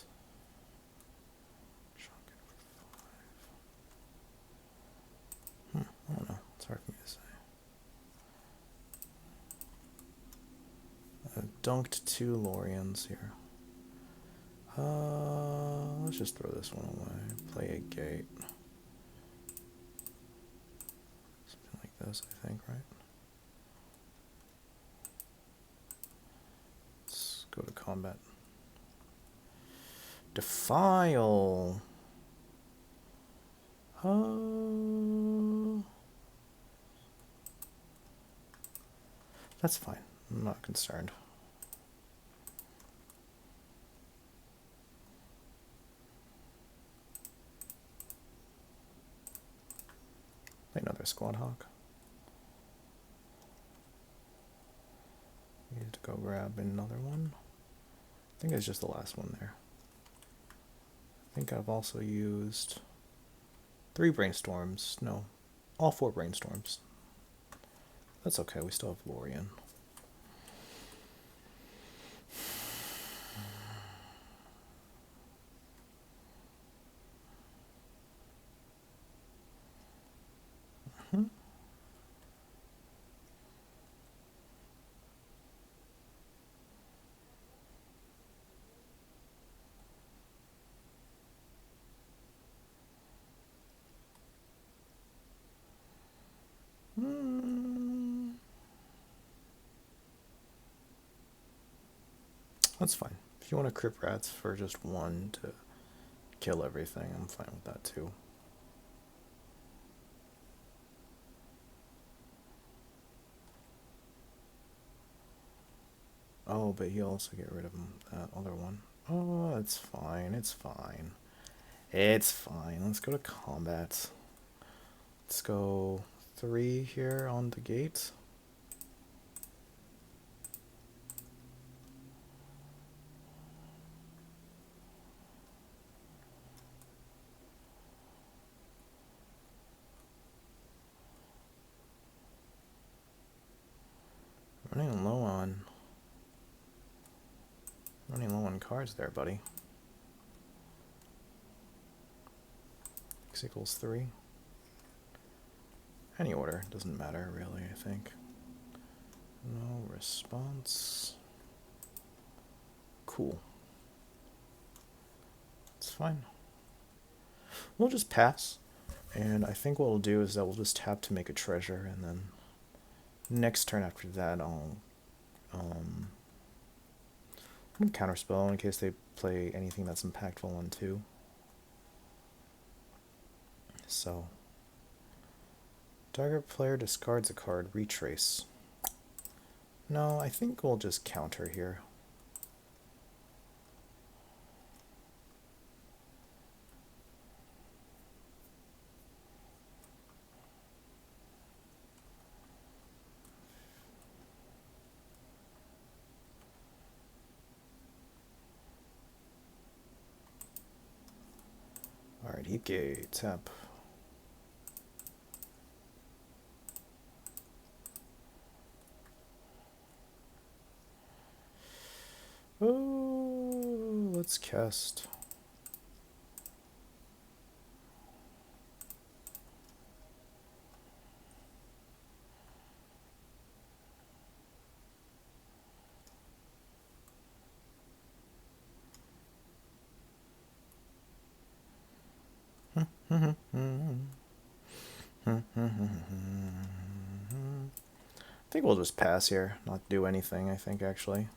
Chunk it for 5. I don't know. It's hard for me to say. I've dunked 2 Lóriens here. Let's just throw this one away. Play a gate. Something like this, I think, right? Let's go to combat. Defile. That's fine. I'm not concerned. Play another Squad Hawk. Need to go grab another one. I think it's just the last one there. I think I've also used 3 Brainstorms. No, all 4 Brainstorms. That's okay, we still have Lórien. That's fine. If you want to Crypt Rats for just 1 to kill everything, I'm fine with that too. Oh, but he'll also get rid of that other one. Oh, it's fine. It's fine. It's fine. Let's go to combat. Let's go 3 here on the gate. low on cards there, buddy. X equals 3. Any order, doesn't matter really, I think. No response. Cool. It's fine. We'll just pass. And I think what we'll do is that we'll just tap to make a treasure, and then next turn after that I'll counterspell in case they play anything that's impactful on 2. So target player discards a card, retrace. No, I think we'll just counter here. Alright, Heap Gate, tap. Oh, let's cast. I think we'll just pass here, not do anything, I think, actually.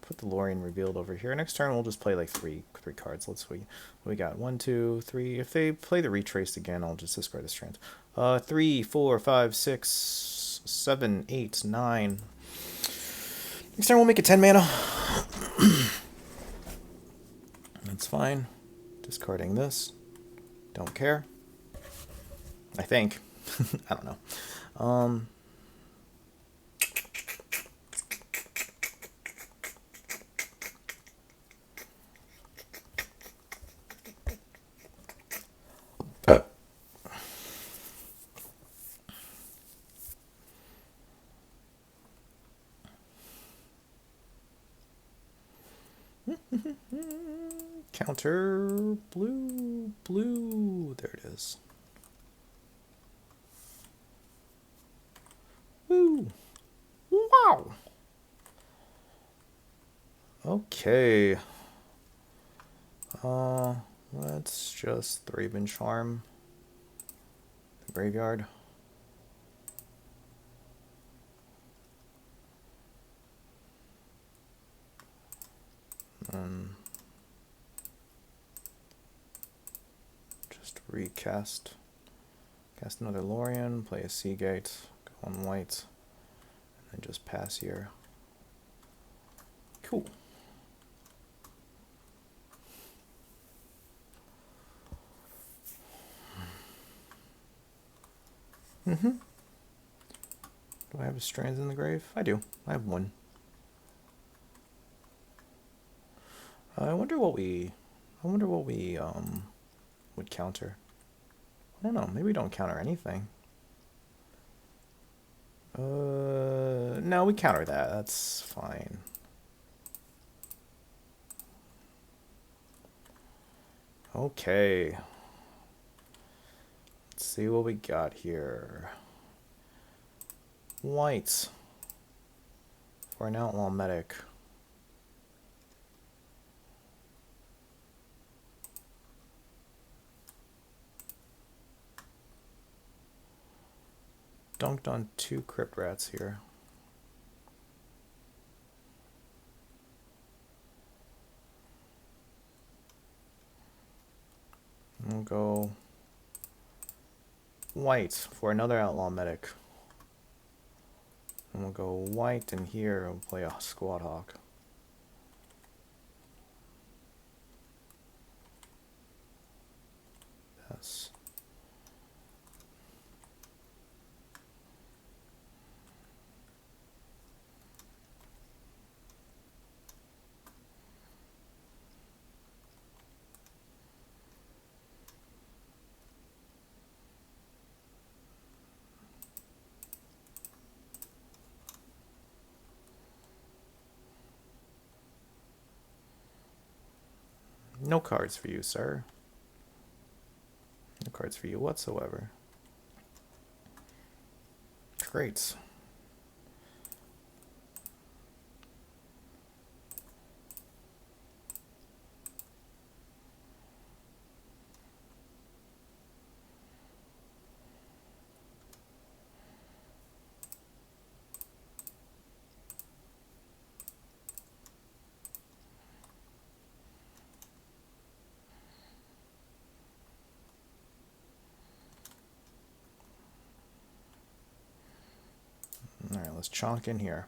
Put the Lórien Revealed over here. Next turn, we'll just play like three cards. Let's see. We got 1, 2, 3. If they play the Retraced again, I'll just discard the Strands. 3, 4, 5, 6, 7, 8, 9. Next turn, we'll make it 10 mana. That's fine. Discarding this. Don't care. I think. I don't know. Counter blue, blue. There it is. Woo! Wow! Okay. Let's just Thraben Charm the graveyard. Just recast. Cast another Lórien, play a Sea Gate, go on white, and then just pass here. Cool. Do I have a Strands in the grave? I do. I have 1. I wonder what we would counter. I don't know. Maybe we don't counter anything. No, we counter that. That's fine. Okay. Let's see what we got here. White for an Outlaw Medic. Dunked on 2 Crypt Rats here. We'll go white for another Outlaw Medic. And we'll go white in here and play a Squad Hawk. Pass. No cards for you, sir. No cards for you whatsoever. Great. All right, let's chonk in here.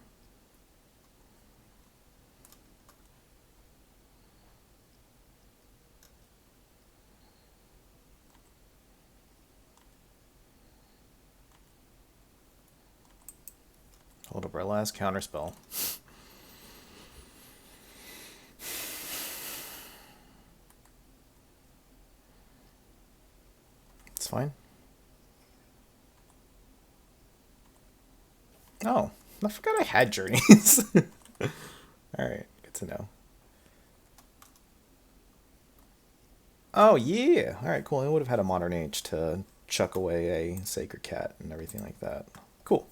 Hold up our last counterspell. It's fine. Oh, I forgot I had journeys. Alright, good to know. Oh, yeah. Alright, cool. I would have had a modern age to chuck away a sacred cat and everything like that. Cool.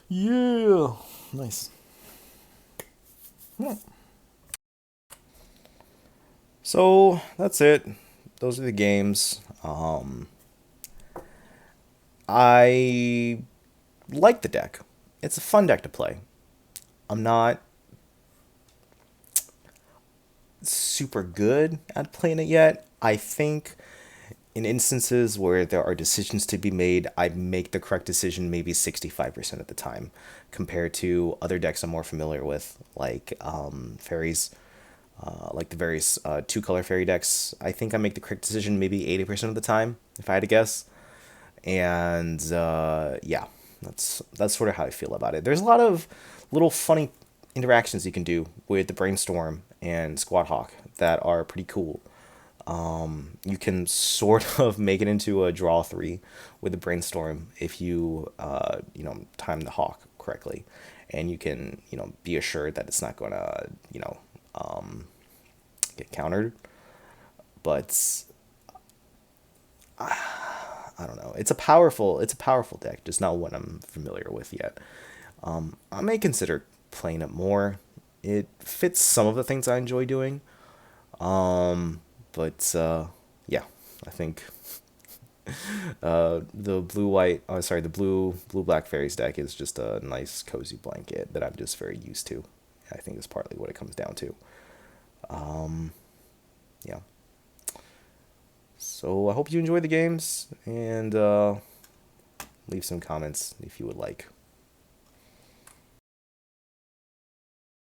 Yeah. Nice. Yeah. So, that's it. Those are the games. I like the deck. It's a fun deck to play. I'm not super good at playing it yet. I think in instances where there are decisions to be made, I make the correct decision maybe 65% of the time compared to other decks I'm more familiar with, like fairies, like the various two-color fairy decks. I think I make the correct decision maybe 80% of the time, if I had to guess. And yeah, that's sort of how I feel about it. There's a lot of little funny interactions you can do with the Brainstorm and Squad Hawk that are pretty cool. You can sort of make it into a draw 3 with the Brainstorm if you time the Hawk correctly, and you can be assured that it's not gonna get countered. But I don't know. It's a powerful deck, just not one I'm familiar with yet. I may consider playing it more. It fits some of the things I enjoy doing. But yeah, I think the the blue black fairies deck is just a nice cozy blanket that I'm just very used to. I think is partly what it comes down to. Yeah. So I hope you enjoy the games, and leave some comments if you would like.